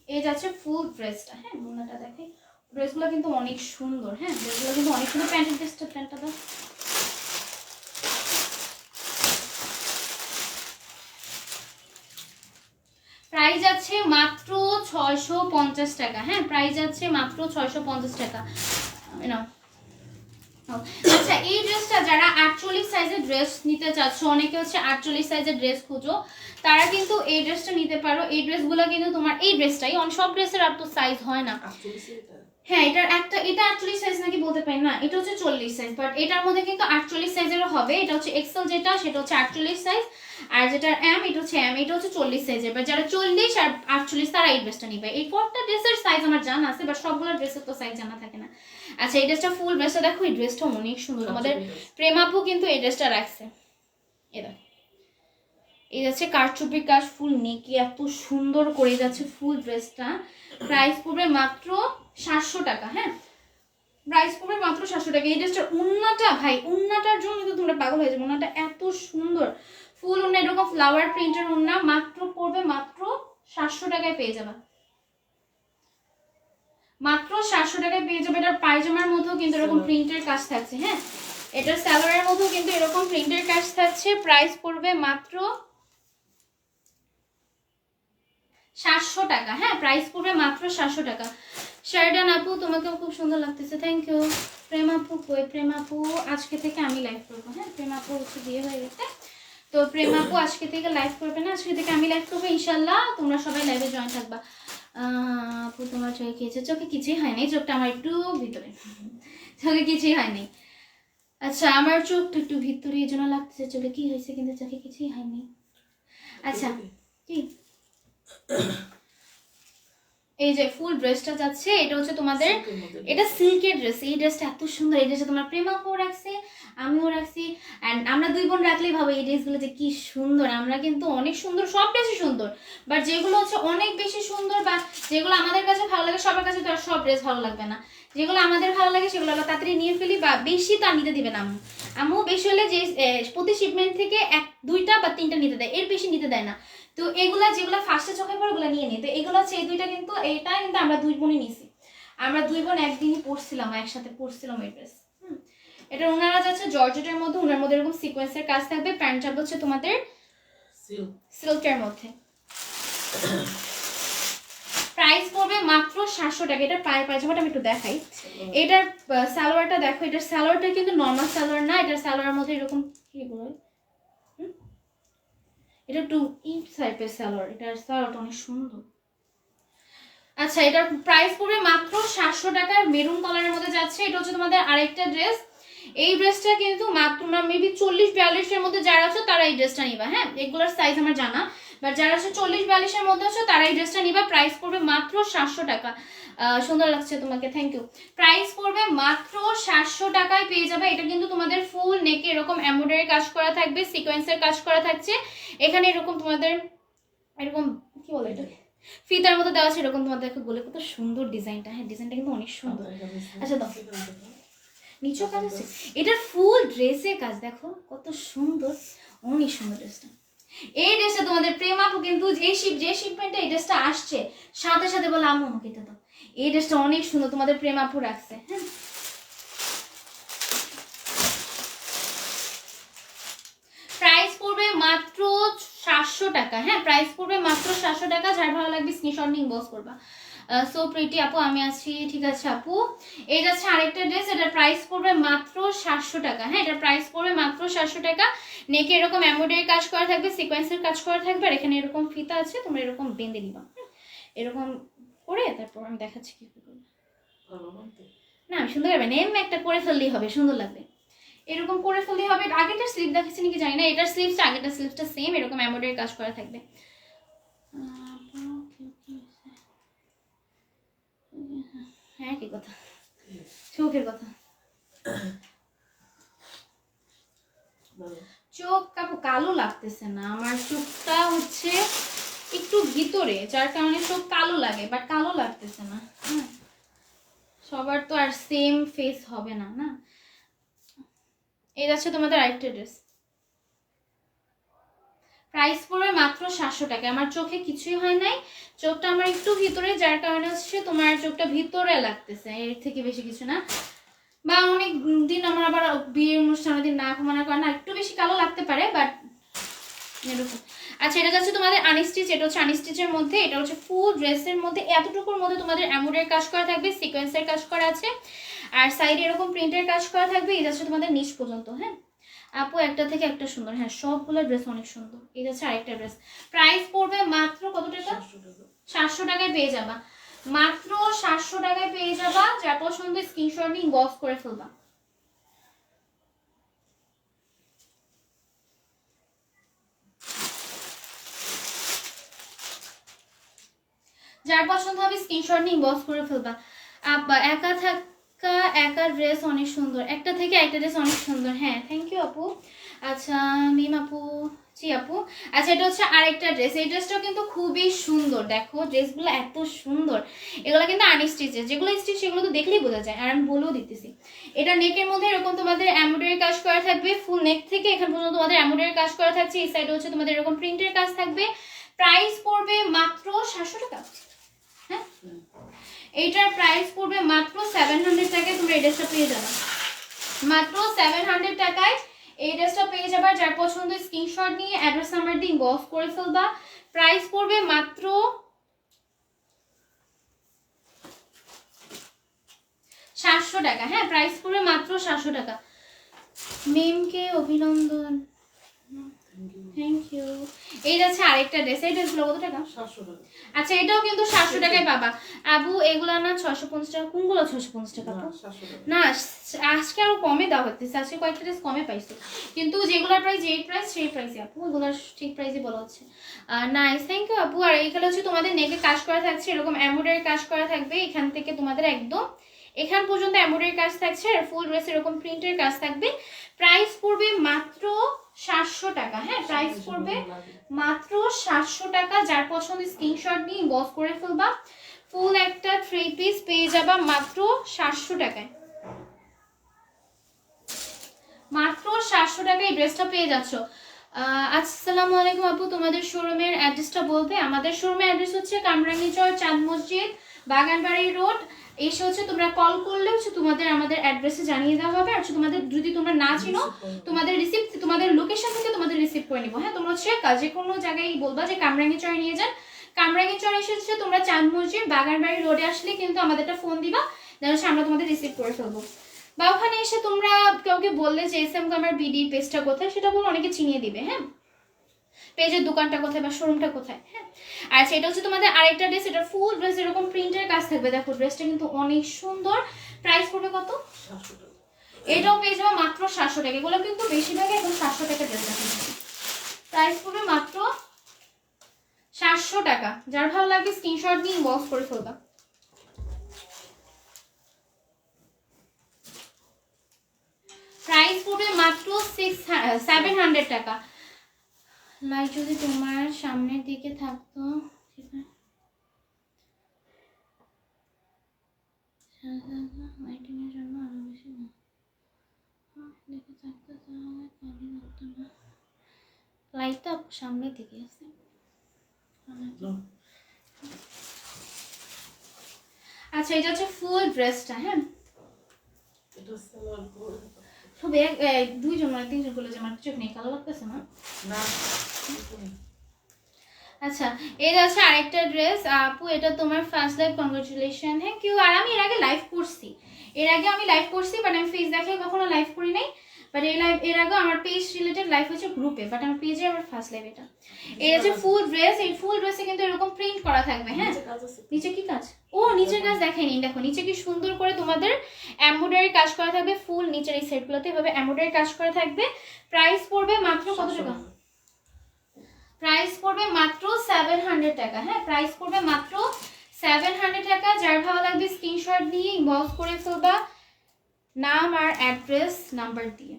Speaker 1: এই যাচ্ছে ফুল ড্রেসটা। হ্যাঁ ওনাটা দেখাই, ড্রেসগুলো কিন্তু অনেক সুন্দর। হ্যাঁ ড্রেসগুলো কিন্তু অনেক সুন্দর। প্যান্টটা দাও। প্রাইস আছে মাত্র 650 টাকা। হ্যাঁ প্রাইস আছে মাত্র 650 টাকা। নাও। আচ্ছা এই ড্রেসটা যারা 48 সাইজের ড্রেস নিতে চাচ্ছ, অনেকে হচ্ছে 48 সাইজের ড্রেস খুঁজো, তারা কিন্তু এই ড্রেসটা নিতে পারো। এই ড্রেসগুলো কিন্তু তোমার এই ড্রেসটাই, সব ড্রেসের আর তো সাইজ হয় না। হ্যাঁ এটা 48 সাইজ নাকি বলতে পারি না, এটা হচ্ছে 40 সাইজ, বাট এটার মধ্যে কিন্তু 48 সাইজেরও হবে। এটা হচ্ছে এক্সেল যেটা, সেটা হচ্ছে 48 সাইজ, আর যেটা এম এটা হচ্ছে এম, এটা হচ্ছে 40 সাইজের। বাট যারা 40 আর 48 তারা এই ড্রেসটা নিবে। এই কোটটা ড্রেসের সাইজ আমার জানা আছে, বাট সবগুলো ড্রেসের তো সাইজ জানা থাকে না। আচ্ছা এই ড্রেসটা ফুল ড্রেসটা দেখো, এই ড্রেসটা অনেক সুন্দর। আমাদের প্রেমাপু কিন্তু এই ড্রেসটা রাখছে। এই দেখো এই যাচ্ছে কারচুপি কাজ, ফুল নেকি এত সুন্দর করে যাচ্ছে ফুল ড্রেসটা। প্রাইস পড়বে মাত্র 700 টাকা। হ্যাঁ প্রাইস পড়বে মাত্র 700 টাকা। এই ড্রেসটার উন্নাটা ভাই, উন্নাটার জন্য তো তোমরা পাগল হয়ে যাবে। উন্নাটা এত সুন্দর, ফুল উন্না, এরকম ফ্লাওয়ার প্রিন্টের উন্না, মাত্র পড়বে মাত্র 700 টাকায় পেয়ে যাবে। মাত্র 700 টাকায় পেয়ে যাবে। এটার পায়জামার মধ্যেও কিন্তু এরকম প্রিন্টের কাজ থাকছে। হ্যাঁ এটার সালোয়ারের মধ্যেও কিন্তু এরকম প্রিন্টের কাজ থাকছে। প্রাইস পড়বে মাত্র 700 টাকা। হ্যাঁ প্রাইস পড়বে মাত্র 700 টাকা। শারদান আপু তোমাকেও খুব সুন্দর লাগতেছে, থ্যাংক ইউ। প্রেম আপু কই? প্রেম আপু আজকে থেকে আমি লাইভ করবো। হ্যাঁ প্রেম আপু হচ্ছে বিয়ে হয়ে গেছে, তো প্রেম আপু আজকে থেকে লাইভ করবে না, আজকে থেকে আমি লাইভ করবো ইনশাল্লাহ। তোমরা সবাই লাইভে জয়েন থাকবা। আপু তোমার চোখে খেয়েছে? চোখে কিছুই হয়নি, চোখটা আমার একটু ভিতরে, চোখে কিছুই হয়নি। আচ্ছা আমার চোখটা একটু ভিতরে এই জন্য লাগতেছে, চোখে কি হয়েছে কিন্তু চোখে কিছুই হয়নি। আচ্ছা কি এই যে ফুল ড্রেসটা যাচ্ছে, এটা হচ্ছে তোমাদের, এটা সিল্কের ড্রেস। এই ড্রেসটা এত সুন্দর, এই ড্রেসটা তোমার প্রেমাকেও রাখছে, আমিও রাখছি, অ্যান্ড আমরা দুই বোন রাখলেই ভাবো এই ড্রেসগুলো যে কি সুন্দর। আমরা কিন্তু অনেক সুন্দর, সব ড্রেসই সুন্দর, বাট যেগুলো হচ্ছে অনেক বেশি সুন্দর বা যেগুলো আমাদের কাছে ভালো লাগে, সবার কাছে তো আর সব ড্রেস ভালো লাগবে না। যেগুলো আমাদের ভালো লাগে সেগুলো আমরা তাড়াতাড়ি নিয়ে ফেলি, বা বেশি তো আর নিতে দিবে না আম্মু বেশি হলে যে প্রতি শিপমেন্ট থেকে 2টা বা 3টা নিতে দেয়, এর বেশি নিতে দেয় না। তো এগুলা যেগুলো ফার্স্টে চোখে পড়ে ওগুলো নিয়ে নিই। তো এগুলো হচ্ছে এই দুইটা, কিন্তু এটা কিন্তু আমরা দুই বোনই নিছি, আমরা দুই বোন একদিনই পরছিলাম, একসাথে পরছিলাম এই ড্রেস। এটা ওনারা যাচ্ছে জর্জেটের মধ্যে, ওনার মধ্যে এরকম সিকোয়েন্সের কাজ থাকবে। প্যান্টটা হচ্ছে তোমাদের সিল্কের মধ্যে। প্রাইস পড়বে মাত্র 700 টাকা। এটা পায়জামাটা আমি একটু দেখাই। এটার সালোয়ারটা দেখো, এটার সালোয়ারটা কিন্তু নর্মাল সালোয়ার না, এটার সালোয়ারের মধ্যে এরকম কি বলে, এটা একটু ইট টাইপের সালোয়ার। এটার সালোয়ারটা অনেক সুন্দর। আচ্ছা এটার প্রাইস পড়বে মাত্র 700 টাকার, মেরুন কালারের মধ্যে যাচ্ছে। এটা হচ্ছে তোমাদের আরেকটা ড্রেস। এই ড্রেসটা কিন্তু মাত্র না মেবি 40-42 এর মধ্যে যারা আছো তারা এই ড্রেসটা নিবা। হ্যাঁ এগুলোর সাইজ আমার জানা, বাট যারা হচ্ছে 40-42-এর মধ্যে আছো তারা এই ড্রেসটা নিবা। প্রাইস পড়বে মাত্র 700 টাকা। সুন্দর লাগছে তোমাকে, থ্যাংক ইউ। প্রাইস পড়বে মাত্র 700 টাকায় পেয়ে যাবে। এটা কিন্তু তোমাদের ফুল নেকে এরকম এমব্রয়ডারি কাজ করা থাকবে, সিকোয়েন্সের কাজ করা থাকছে। এখানে এরকম তোমাদের এরকম কি বলে এটা, ফিতার মতো দেওয়া আছে এরকম তোমাদের বলে। কত সুন্দর ডিজাইনটা, হ্যাঁ ডিজাইনটা কিন্তু অনেক সুন্দর। আচ্ছা দাও, নিচেও কাজ আছে, এটার ফুল ড্রেসে কাজ দেখো কত সুন্দর, অনেক সুন্দর ড্রেসটা। এই ড্রেসটা তোমাদের প্রেম আপু কিন্তু যে শিপমেন্টে এই ড্রেসটা আসছে সাথে সাথে বলে আম্মু আমাকে এটা দাও। এই ড্রেসটা অনেক সুন্দর, তোমাদের প্রেম আপু রাখছে। হ্যাঁ প্রাইস পড়বে মাত্র 700 টাকা। হ্যাঁ প্রাইস পড়বে মাত্র 700 টাকা। যার ভালো লাগবে স্ক্রিনশট নিয়ে ইনবক্স করবা। সো প্রিটি আপু আমি আছি, ঠিক আছে আপু। এই যাচ্ছে আরেকটা ড্রেস, এটার প্রাইস পড়বে মাত্র 700 টাকা। হ্যাঁ এটার প্রাইস পড়বে মাত্র 700 টাকা। নেকে এরকম এমব্রয়ডারি কাজ করা থাকবে, সিকোয়েন্সের কাজ করা থাকবে, আর এখানে এরকম ফিতা আছে, তোমরা এরকম বেঁধে নিবা এরকম করে। তারপর আমি দেখাচ্ছি কি করবে। না আমি সুন্দর লাগবে, নেম একটা করে ফেললেই হবে, সুন্দর লাগবে। এরকম করে ফেললেই হবে। আগেটার স্লিভ দেখাচ্ছি নাকি জানি না, এটার স্লিভসটা আগেটার স্লিভসটা সেম এরকম এমব্রয়ডারি কাজ করা থাকবে। হ্যাঁ কি কথা, চোখের কথা। চোখ কাকু কালো লাগতেছে না, আমার চোখটা হচ্ছে একটু ভিতরে, যার কারণে চোখ কালো লাগে, বাট কালো লাগতেছে না। সবার তো আর সেম ফেস হবে না, না। এই যাচ্ছে তোমাদের আরেকটা ড্রেস, প্রাইস পড়বে মাত্র 700 টাকা। আমার চোখে কিছুই হয় নাই, চোখটা আমার একটু ভিতরে, যার কারণে হচ্ছে তোমার চোখটা ভিতরে লাগতেছে, এর থেকে বেশি কিছু না। বা অনেক দিন আমার আবার বিয়ের অনুষ্ঠানের দিন না ঘুমানোর কারণে একটু বেশি কালো লাগতে পারে, বাট এরকম। আচ্ছা এটা যাচ্ছে তোমাদের আনস্টিচ, এটা হচ্ছে আনস্টিচের মধ্যে, এটা হচ্ছে ফুল ড্রেসের মধ্যে এতটুকুর মধ্যে তোমাদের এমব্রয়ডারি কাজ করা থাকবে, সিকোয়েন্সের কাজ করা আছে, আর সাইডে এরকম প্রিন্টের কাজ করা থাকবে। এই যাচ্ছে তোমাদের নিচ পর্যন্ত। হ্যাঁ আপু একটা থেকে একটা সুন্দর, হ্যাঁ সবগুলো ড্রেস অনেক সুন্দর। এই যাচ্ছে আরেকটা ড্রেস, প্রাইস পড়বে মাত্র কত টাকা? 700 টাকায় পেয়ে যাবা, মাত্র 700 টাকায় পেয়ে যাবা। যা পছন্দ স্ক্রিনশট নিয়ে ইনবক্স করে ফেলবা। যার পছন্দ হবে স্ক্রিনশট নিয়ে ইনবক্স করে ফেলবা। একা থাকা একা ড্রেস অনেক সুন্দর, একটা থেকে একটা ড্রেস অনেক সুন্দর। হ্যাঁ থ্যাংক ইউ আপু। আচ্ছা মিম আপু, জি আপু। আচ্ছা এটা হচ্ছে আরেকটা ড্রেস, এই ড্রেসটাও কিন্তু খুবই সুন্দর। দেখো ড্রেসগুলো এত সুন্দর, এগুলো কিন্তু আনস্টিচের, যেগুলো স্টিচ সেগুলো তো দেখলেই বোঝা যায়, আর আমি বলেও দিতেছি। এটা নেকের মধ্যে এরকম তোমাদের এমব্রয়ডারি কাজ করা থাকবে, ফুল নেক থেকে এখান পর্যন্ত তোমাদের এমব্রয়ডারি কাজ করা থাকছে। এই সাইডে হচ্ছে তোমাদের এরকম প্রিন্টের কাজ থাকবে। প্রাইস পড়বে মাত্র 700 টাকা। হ্যাঁ এইটার প্রাইস পড়বে মাত্র 700 টাকায়, তোমরা এই ড্রেসটা পেয়ে যাবে মাত্র 700 টাকায়। এই ড্রেসটা পেয়ে যাবার, যার পছন্দ স্ক্রিনশট নিয়ে অ্যাড্রেস নাম্বার দিয়ে ইনবক্স করে ফেলবা। প্রাইস পড়বে মাত্র 700 টাকা। হ্যাঁ প্রাইস পড়বে মাত্র 700 টাকা। মেমকে অভিনন্দন, থ্যাংক ইউ। এই যাচ্ছে আরেকটা ড্রেস, এই ড্রেসগুলো কত টাকা?
Speaker 2: 700 টাকা।
Speaker 1: আচ্ছা এটাও কিন্তু 700 টাকায় পাবা। আবু এগুলা না 650 টাকা, কোনগুলো 650 টাকা? না আজকে আরো কমে দেওয়া হচ্ছে, আজকে কয়েকটা ড্রেস কমে পাইছো, কিন্তু যেগুলোর প্রাইস যেই প্রাইস সেই প্রাইসে আপু, এগুলোর ঠিক প্রাইসই বলা হচ্ছে। নাইস থ্যাংক ইউ আপু। আর এইগুলো হচ্ছে তোমাদের নেকে কাজ করা থাকছে, এরকম এমব্রয়ডারি কাজ করা থাকবে, এখান থেকে তোমাদের একদম এখান পর্যন্ত এমব্রয়ডারি কাজ থাকছে, আর ফুল ড্রেস এরকম প্রিন্টের কাজ থাকবে। প্রাইস পড়বে মাত্র 700 টাকা। হ্যাঁ প্রাইস পড়বে মাত্র 700 টাকা। যার পছন্দ স্ক্রিনশট নিয়ে ইনবক্স করে ফেলবা। ফুল একটা 3 পিস পেয়ে যাবা মাত্র 700 টাকায়, মাত্র 700 টাকায় এই ড্রেসটা পেয়ে যাচ্ছ। আসসালামু আলাইকুম আপু, তোমাদের শোরুমের অ্যাড্রেসটা বলবে? আমাদের শোরুমের অ্যাড্রেস হচ্ছে কামরাঙ্গীচর, চাঁদ মসজিদ, বাগানবাড়ি রোড। এসে হচ্ছে তোমরা কল করলে হচ্ছে তোমাদের আমাদের অ্যাড্রেসে জানিয়ে দেওয়া হবে। আর তোমাদের যদি তোমরা না চিনো, তোমাদের রিসিপ্ট তোমাদের লোকেশন থেকে তোমাদের রিসিভ করে নিবো। হ্যাঁ তোমরা হচ্ছে যে কোনো জায়গায় বলবা যে কামরাঙ্গীচরে নিয়ে যান, কামরাঙ্গীচর এসে হচ্ছে তোমরা চাঁদ মসজিদ বাগানবাড়ি রোডে আসলে কিন্তু আমাদেরটা ফোন দিবা, যেন হচ্ছে আমরা তোমাদের রিসিভ করে ফেলবো। বা ওখানে এসে তোমরা কাউকে বললে যে এস এম কামার বিডি পেজটা কোথায়, সেটা বলে অনেকে চিনিয়ে দিবে। হ্যাঁ পেজের দোকানটা কোথায় বা শোরুমটা কোথায়। হ্যাঁ আচ্ছা এটা হচ্ছে তোমাদের আরেকটা ড্রেস, এটা ফুল ড্রেস এরকম প্রিন্টের কাজ থাকবে। দেখো ড্রেসটা কিন্তু অনেক সুন্দর। প্রাইস পড়বে কত?
Speaker 2: 700 টাকা।
Speaker 1: এটাও পেয়ে যাবে মাত্র 700 টাকা। এগুলো কিন্তু বেশিরভাগই এখন 700 টাকা ড্রেস আছে। প্রাইস পড়বে মাত্র 700 টাকা। যার ভালো লাগে স্ক্রিনশট দিয়ে ইনবক্স করে ফেলবা। প্রাইস পড়বে মাত্র 700 টাকা। লাইট যদি তোমার সামনের দিকে থাকতো, ঠিক আছে, লাইটিংয়ের জন্য আরো বেশি দেখে থাকতো তাহলে কালি লাগতো না। লাইটটা সামনের দিকে আছে। আচ্ছা, এটা হচ্ছে ফুল ড্রেসটা। হ্যাঁ,
Speaker 2: এটা সালোয়ার করে
Speaker 1: সব দুইজন মানে তিনজন করলে যে আমার চোখ নেই, কালো লাগতেছে না।
Speaker 2: না।
Speaker 1: আচ্ছা, এই হচ্ছে আরেকটা ড্রেস আপু, এটা তোমার first live, congratulation, thank you. আর আমি এর আগে লাইভ করছি, বাট আমি ফেস দেখে কখনো লাইভ করি নাই। বাট এর আগে আমার পেজ রিলেটেড লাইভ হচ্ছে গ্রুপে, বাট আমার পেজে আমার ফার্স্ট লাইভ এটা। এই হচ্ছে ফুল ড্রেস। এই ফুল ড্রেসে কিন্তু এরকম প্রিন্ট করা থাকবে। হ্যাঁ, নিচে কি কাজ? ও, নিচের কাজ দেখেনি, দেখো নিচে কি সুন্দর করে তোমাদের এমব্রয়ডারি কাজ করা থাকবে। ফুল নিচের এই সেটগুলোতে এভাবে এমব্রয়ডারি কাজ করা থাকবে। প্রাইস পড়বে মাত্র কত টাকা? প্রাইস পড়বে মাত্র 700 টাকা। হ্যাঁ, প্রাইস পড়বে মাত্র 700 টাকা। যার ভালো লাগবে স্ক্রিনশট দিয়ে ইনবক্স করে ফেলবা, নাম আর অ্যাড্রেস নাম্বার দিয়ে।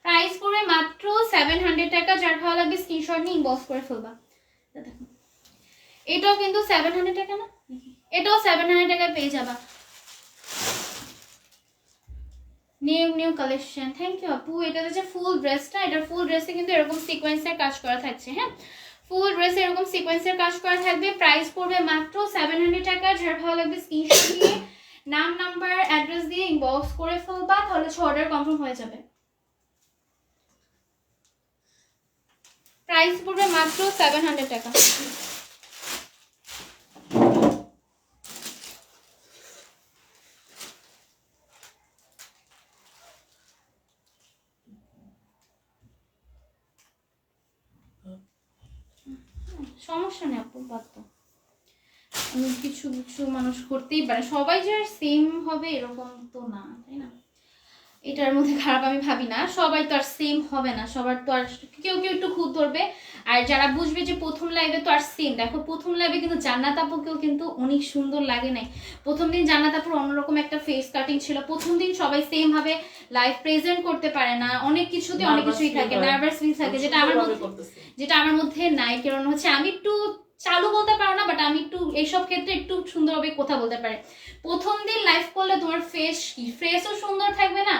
Speaker 1: প্রাইস পড়বে মাত্র 700 টাকা। যার ভালো লাগবে স্ক্রিনশট নিয়ে ইনবক্স করে ফেলবা। দেখো, এটাও কিন্তু 700 টাকা না? এটাও 700 টাকায় পেয়ে যাবা। নিউ কালেকশন, থ্যাংক ইউ আপু। এটা হচ্ছে ফুল ড্রেসটা। এটার ফুল ড্রেসে কিন্তু এরকম সিকোয়েন্সের কাজ করা থাকছে। হ্যাঁ, ফুল ড্রেসে এরকম সিকোয়েন্সের কাজ করা থাকবে। প্রাইস পড়বে মাত্র 700 টাকা। যার ভালো লাগবে স্ক্রিনশট দিয়ে নাম নাম্বার অ্যাড্রেস দিয়ে ইনবক্স করে ফেলবা, তাহলে অর্ডার কনফার্ম হয়ে যাবে। প্রাইস পড়বে মাত্র 700 টাকা। সমস্যা নেই আপু, বাদ দাও। কিছু কিছু মানুষ করতেই পারে, সবাই যে আর সেম হবে এরকম তো না, তাই না? এটার মধ্যে খারাপ আমি ভাবি না, সবাই তো আর সেম হবে না, সবার তো আর কেউ কেউ একটু খুঁত ধরবে। আর যারা বুঝবে যে প্রথম লাইভে তো আর সেম, দেখো প্রথম লাইভে কিন্তু জান্নাত আপুকেও কিন্তু অনেক সুন্দর লাগে নাই। প্রথম দিন জান্নাত আপুর অন্যরকম একটা ফেস কাটিং ছিল। প্রথম দিন সবাই সেম ভাবে লাইভ প্রেজেন্ট করতে পারে না, অনেক কিছুতে অনেক কিছুই থাকে, নার্ভাস ফিল থাকে, যেটা আমার মধ্যে নাই। কারণ হচ্ছে আমি একটু চালু বলতে পারো না, বাট আমি একটু এইসব ক্ষেত্রে একটু সুন্দরভাবে কথা বলতে পারি। প্রথম দিন লাইভ করলে তোমার ফেসও সুন্দর থাকবে না,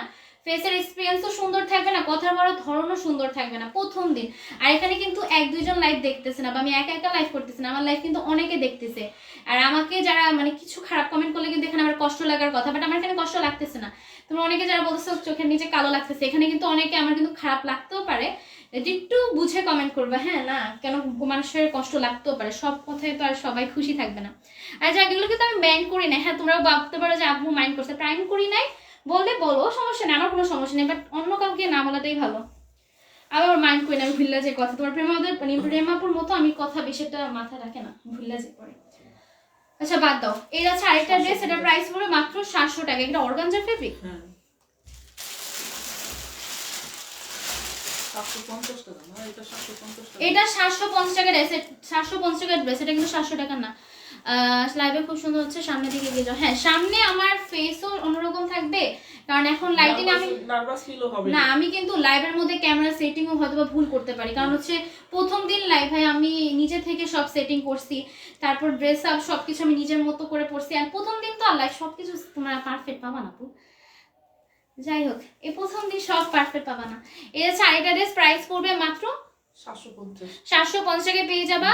Speaker 1: ফেসের এক্সপিরিয়েন্সও সুন্দর থাকবে না, কথা বলার ধরনও সুন্দর থাকবে না প্রথম দিন। আর এখানে কিন্তু এক দুইজন লাইভ দেখতেছে না, বা আমি একা একা লাইভ করতেছি না, আমার লাইভ কিন্তু অনেকে দেখতেছে। আর আমাকে যারা মানে কিছু খারাপ কমেন্ট করলে কিন্তু এখানে আমার কষ্ট লাগার কথা, বাট আমার এখানে কষ্ট লাগতেছে না। তোমরা অনেকে যারা বলতেছো চোখের নিচে কালো লাগতেছে, এখানে কিন্তু অনেকে আমার কিন্তু খারাপ লাগতেও পারে, একটু বুঝে কমেন্ট করবে। হ্যাঁ, না কেন মানুষের কষ্ট লাগতেও পারে, সব কথায় তো আর সবাই খুশি থাকবে না। আর এগুলো কিন্তু আমি মাইন্ড করি না। হ্যাঁ, তোমরাও ভাবতে পারো যে আপু মাইন্ড করছে, প্রাইম করি নাই, বললে বলো, সমস্যা নেই, আমার কোনো সমস্যা নেই, বাট অন্য কাউকে না বলাটাই ভালো। আবার মাইন্ড করি না, আমি ভুললে যে কথা, তোমার প্রেমাপুর মতো আমি কথা বেশি একটা মাথায় রাখে না, ভুললে যে পরে। আচ্ছা বাদ দাও, এই আছে আরেকটা ড্রেস, এটা প্রাইস পড়বে মাত্র 700 টাকা। এটা অর্গানজার ফেব্রিক। এটা 750 টাকা ড্রেস, 750 টাকার ড্রেস, এটা কিন্তু 700 টাকা না। লাইভে খুব সুন্দর হচ্ছে, সামনের দিকে গিয়ে যাও। হ্যাঁ, সামনে আমার ফেসও অন্যরকম থাকবে, কারণ এখন লাইটিং আমি না, আমি কিন্তু লাইভের মধ্যে ক্যামেরা সেটিংও হয়তো ভুল করতে পারি, কারণ হচ্ছে প্রথম দিন লাইভ হয়, আমি নিজে থেকে সব সেটিং করছি, তারপর ড্রেস আপ সবকিছু আমি নিজের মতো করে পড়ছি। আর প্রথম দিন তো আর লাইভ সবকিছু তোমরা পারফেক্ট পাবা না, যাই হোক এই প্রথম দিন সব পারফেক্ট পাবা না। এই হচ্ছে আরেকটা ড্রেস, প্রাইস পড়বে মাত্র 750 টাকায় পেয়ে যাবা।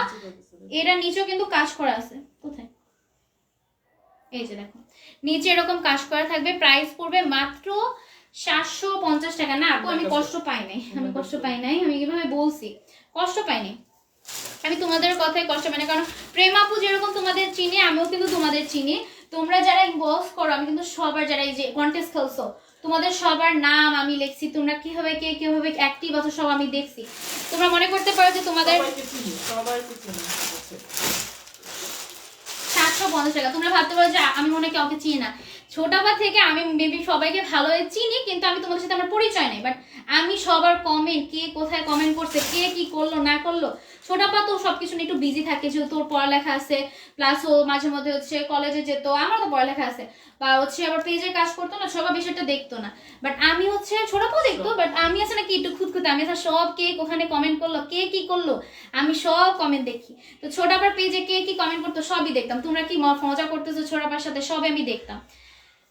Speaker 1: এরা নিচেও কিন্তু কাজ করা আছে, কোথায়? এই যে দেখো, নিচে এরকম কাজ করা থাকবে। প্রাইস পড়বে মাত্র 750 টাকা। না আপু, আমি কষ্ট পাই নাই, আমি কিভাবে বলছি, কষ্ট পাইনি আমি, তোমাদের কথায় কষ্ট পাই না। কারণ প্রেম আপু যেরকম তোমাদের চিনি, আমিও কিন্তু তোমাদের চিনি। তোমরা যারা ইনবক্স করো, আমি কিন্তু সবার, যারা এই যে কন্টেস্ট খেলছো, তোমাদের সবার নাম আমি লিখছি, তোমরা কিভাবে কে কিভাবে অ্যাক্টিভ আছো সব আমি দেখছি। তোমরা মনে করতে পারো যে তোমাদের 850 টাকা। তোমরা ভাবতে পারো যে আমি মনে হয় কাউকে চিনি না, ছোটবা থেকে আমি মেবি সবাইকে ভালোভাবে চিনি, কিন্তু আমি তোমাদের সাথে আমার পরিচয় নেই। বাট আমি সবার কমেন্ট, কে কোথায় কমেন্ট করছে, কে কি করলো না করলো, ছোটবা তো সবকিছু নিয়ে একটু বিজি থাকে, যেহেতু ওর পড়ালেখা আছে, প্লাস ও মাঝে মধ্যে হচ্ছে কলেজে যেত, আমার তো পড়ালেখা আছে, বা হচ্ছে আবার পেজের কাজ করতো না, সবাই বেশি একটা দেখতো না। বাট আমি হচ্ছে ছোটবাও দেখতো, বাট আমি আছে না কি একটু খুঁতখুঁতে, আমি আছে সব কে ওখানে কমেন্ট করলো, কে কি করলো, আমি সব কমেন্ট দেখি। তো ছোটবার পেজে কে কি কমেন্ট করতো সবই দেখতাম, তোমরা কি মজা করতেছো ছোটবার সাথে সবই আমি দেখতাম।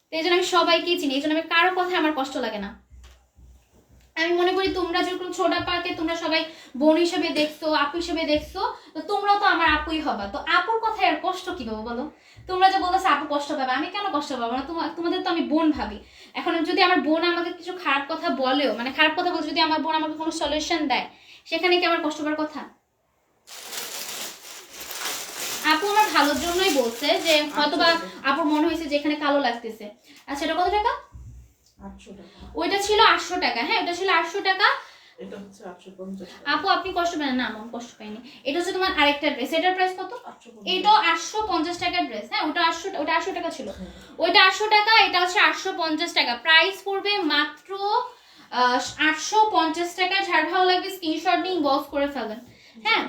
Speaker 1: তো এই জন্য আমি সবাইকেই চিনি, এই জন্য আমি কারো কথা আমার কষ্ট লাগে না। আমি মনে করি তোমরা যেরকম ছোট পাকে তোমরা সবাই বোন হিসেবে দেখছো, আপু হিসেবে দেখছো, তো তোমরাও তো আমার আপুই হবা। তো আপুর কথায় আর কষ্ট কি পাবো বলো? তোমরা যে বলতেছো আপু কষ্ট পাবে, আমি কেন কষ্ট পাবো না? তোমাদের তো আমি বোন ভাবি। এখন যদি আমার বোন আমাকে কিছু খারাপ কথা বলেও, মানে খারাপ কথা বলছে, যদি আমার বোন আমাকে কোনো সলিউশন দেয়, সেখানে কি আমার কষ্ট পাওয়ার কথা? আপু আমার ভালোর জন্যই বলছে, যে হয়তোবা আপুর মনে হয়েছে যে এখানে কালো লাগতেছে। আচ্ছা, এটা কত টাকা?
Speaker 2: 800 টাকা।
Speaker 1: ওইটা ছিল 800 টাকা। হ্যাঁ, ওটা ছিল 800 টাকা।
Speaker 2: এটা হচ্ছে 850 টাকা।
Speaker 1: আপু আপনি কষ্ট পান না? আমি কষ্ট পাইনি। এটা হচ্ছে তোমার আরেকটা ড্রেস, এটার প্রাইস কত?
Speaker 2: 850।
Speaker 1: এটা 850 টাকার ড্রেস। হ্যাঁ, ওটা 800 টাকা ছিল। ওইটা 800 টাকা, এটা হচ্ছে 850 টাকা। প্রাইস পড়বে মাত্র 850 টাকা। যার ভালো লাগবে স্ক্রিনশট নিয়ে ইনবক্স করে ফেলবেন। হ্যাঁ,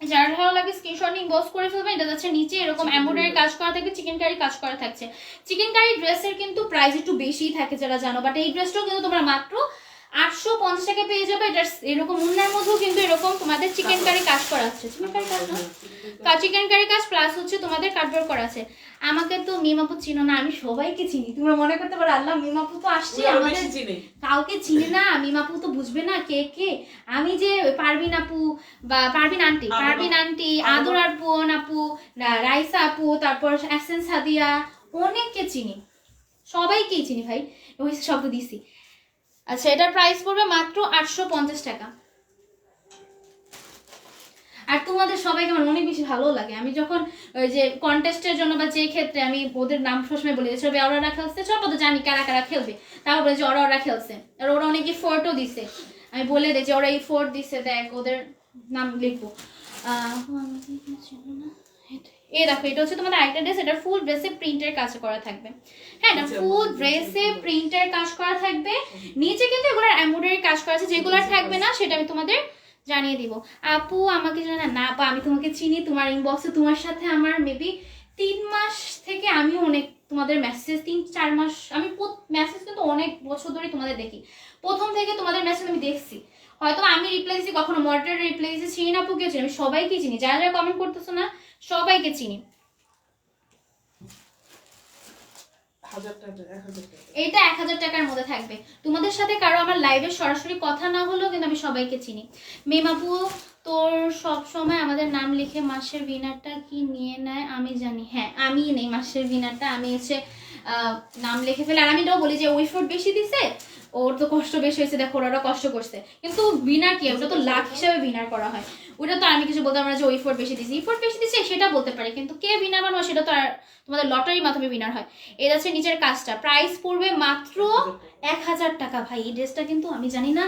Speaker 1: যার ভালো লাগে স্ক্রিনশট নিয়ে ইনবক্স করে ফেলবেন। এটা যাচ্ছে নিচে এরকম এমব্রয়ডারি কাজ করা থাকবে, চিকেন কারি কাজ করা থাকছে। চিকেন কারি ড্রেসের কিন্তু প্রাইস একটু বেশিই থাকে যারা জানো, বাট এই ড্রেসটাও কিন্তু তোমরা মাত্র 850 টাকা পেয়ে যাবে। এটা এরকম উন্নার মধ্যেও কিন্তু এরকম তোমাদের চিকেন কারি কাজ করা আছে, চিকেন কারি কাজ না, চিকেন কারি কাজ প্লাস হচ্ছে তোমাদের কাটওয়ার্ক করা আছে। আমাকে তো মিমাপু চিনো না, আমি সবাইকে চিনি। তোমরা মনে করতে পারো আল্লাহ মিমাপু তো আসছে, আমাদের কাউকে চিনি না, মিমাপু তো বুঝবে না কে কে। আমি যে পারবিন আপু বা পারবিন আন্টি, আদর আর বোন আপু, রাইসা আপু, তারপর এসেন্স হাদিয়া, অনেককে চিনি, সবাইকেই চিনি ভাই, ওই শব্দ দিছি। আচ্ছা, এটার প্রাইস পড়বে মাত্র 850 টাকা। আর তোমাদের সবাইকে আমার অনেক বেশি ভালো লাগে। আমি যখন ওই যে কন্টেস্টের জন্য বা যে ক্ষেত্রে আমি ওদের নাম সবসময় বলি, ছবি ওরা খেলছে, সব তো জানি কারা কারা খেলবে, তাও বলে যে ওরা খেলছে, আর ওরা অনেকে ফোর্টও দিছে, আমি বলে দিই যে ওরা এই ফোর্ট দিছে, দেখ ওদের নাম লিখবো। এই দেখো, এটা হচ্ছে তোমাদের আরেকটা ড্রেস, এটা ফুল ড্রেসে প্রিন্টের কাজ করা থাকবে। হ্যাঁ, এটা ফুল ড্রেসে প্রিন্টের কাজ করা থাকবে, নিচে কিন্তু এগুলোর এমব্রয়ডারি কাজ করা আছে। যেগুলো থাকবে না সেটা আমি তোমাদের জানিয়ে দিব। আপু আমাকে জানা না, আপা আমি তোমাকে চিনি, তোমার ইনবক্সে তোমার সাথে আমার মেবি 3 মাস থেকে আমি অনেক তোমাদের মেসেজ, 3-4 মাস আমি মেসেজ কিন্তু অনেক বছর ধরে তোমাদের দেখি, প্রথম থেকে তোমাদের মেসেজ আমি দেখছি। হয়তো আমি রিপ্লাই দিচ্ছি, কখনো মডারেটর রিপ্লাই দিচ্ছি, চিনি না আপুকে চিনি, আমি সবাইকে চিনি, যারা যারা কমেন্ট করতেছো না সবাইকে চিনি। এটা 1000 টাকার মধ্যে থাকবে। তোমাদের সাথে কারো আমার লাইভে সরাসরি কথা না হলেও কিন্তু আমি সবাইকে চিনি। মেমাপু তোর সব সময় আমাদের নাম লিখে মাসের উইনারটা কি নিয়ে নেয় আমি জানি। হ্যাঁ, আমি নেই মাসের উইনারটা, আমি এসে নাম লিখে ফেলে। আর আমি এটাও বলি যে ওই ফোর্ট বেশি দিছে, ওর তো কষ্ট বেশি হয়েছে, দেখো ওরা কষ্ট করছে, কিন্তু উইনার কি, ওটা তো লাখ হিসাবে উইনার করা হয়, ওটা তো আমি কিছু বলতে পারবো না যে ওই ফোর্ট বেশি দিছে, এই ফোর্ট বেশি দিছে সেটা বলতে পারি, কিন্তু কে উইনার বানাবো সেটা তো আর তোমাদের লটারির মাধ্যমে উইনার হয়। এটা হচ্ছে নিচের কাজটা, প্রাইস পড়বে মাত্র 1000 টাকা। ভাই এই ড্রেসটা কিন্তু আমি জানি না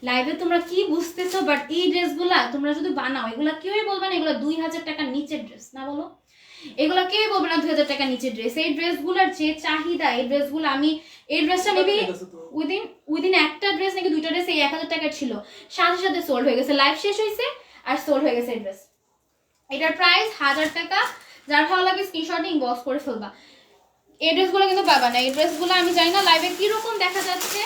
Speaker 1: লাইভে তোমরা কি বুঝতেছো, বাট এই ড্রেসগুলা তোমরা যদি বানাও, এগুলা কেউই বলবে না এগুলো 2000 টাকার নিচের ড্রেস, না বলো? এগুলা কেউই বলবে না 2000 টাকার নিচের ড্রেস। এই ড্রেসগুলোর যে চাহিদা, এই ড্রেসগুলো আমি, এই ড্রেসটা মেবি উইদিন একটা ড্রেস নাকি দুইটা ড্রেস এই 1000 টাকার ছিল, সাথে সাথে সোল্ড হয়ে গেছে, লাইভ শেষ হয়েছে আর সোল্ড হয়ে গেছে এই ড্রেস। এটার প্রাইস 1000 টাকা। যার ভালো লাগে স্ক্রিনশট নিয়ে ইনবক্স করে ফেলবা। এই ড্রেসগুলো কিন্তু পাবা না, এই ড্রেসগুলো আমি জানি না লাইভে কিরকম দেখা যাচ্ছে,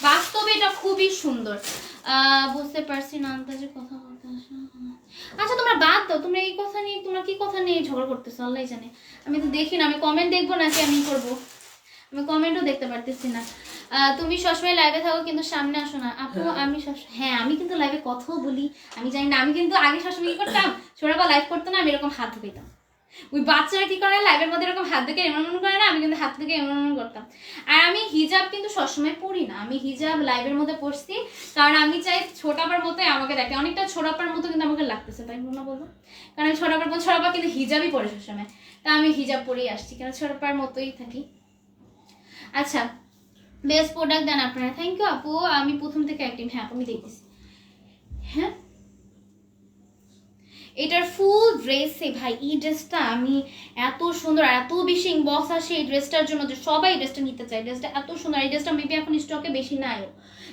Speaker 1: বাস্তবে এটা খুবই সুন্দর। বুঝতে পারছি না, আন্দাজে কথা বলতে। আচ্ছা তোমরা বাদ দাও, তোমরা এই কথা নিয়ে, তোমরা কি কথা নিয়ে ঝগড়া করতেছো আল্লাহ জানে। আমি তো দেখি না, আমি কমেন্ট দেখবো নাকি আমি করবো, আমি কমেন্টও দেখতে পারতেছি না। তুমি সবসময় লাইভে থাকো কিন্তু সামনে আসো না আপু। আমি সবসময়, হ্যাঁ আমি কিন্তু লাইভে কথাও বলি, আমি জানি না, আমি কিন্তু আগে সবসময় কি করতাম, ছোটবা লাইভ করতো না, আমি এরকম হাত ধুইতাম। ওই বাচ্চারা কি করে লাইভের মধ্যে এরকম হাত থেকে এমন করে না, আমি কিন্তু হাত থেকে এমন করতাম। আর আমি হিজাব কিন্তু সবসময় পরি না, আমি হিজাব লাইভের মধ্যে পরছি কারণ আমি চাই ছোটাবার মতোই আমাকে দেখে, অনেকটা ছোটাবার মতো কিন্তু আমাকে লাগতেছে, তাই না বলবো? কারণ আমি ছোটাবার কিন্তু হিজাবই পরে সবসময়, তা আমি হিজাব পরেই আসছি, কারণ ছোটাবার মতোই থাকি। আচ্ছা, বেস্ট প্রোডাক্ট দেন আপনারা, থ্যাংক ইউ আপু, আমি প্রথম থেকে অ্যাক্টিভ। হ্যাঁ আমি দেখতেছি। হ্যাঁ এটার ফুল ড্রেসে ভাই এই ড্রেসটা আমি এত সুন্দর এত বেশি ইনবক্স আসে এই ড্রেসটার জন্য যে সবাই ড্রেসটা নিতে চায়। ড্রেসটা এত সুন্দর, এই ড্রেসটা মেবি এখন স্টকে বেশি নাই,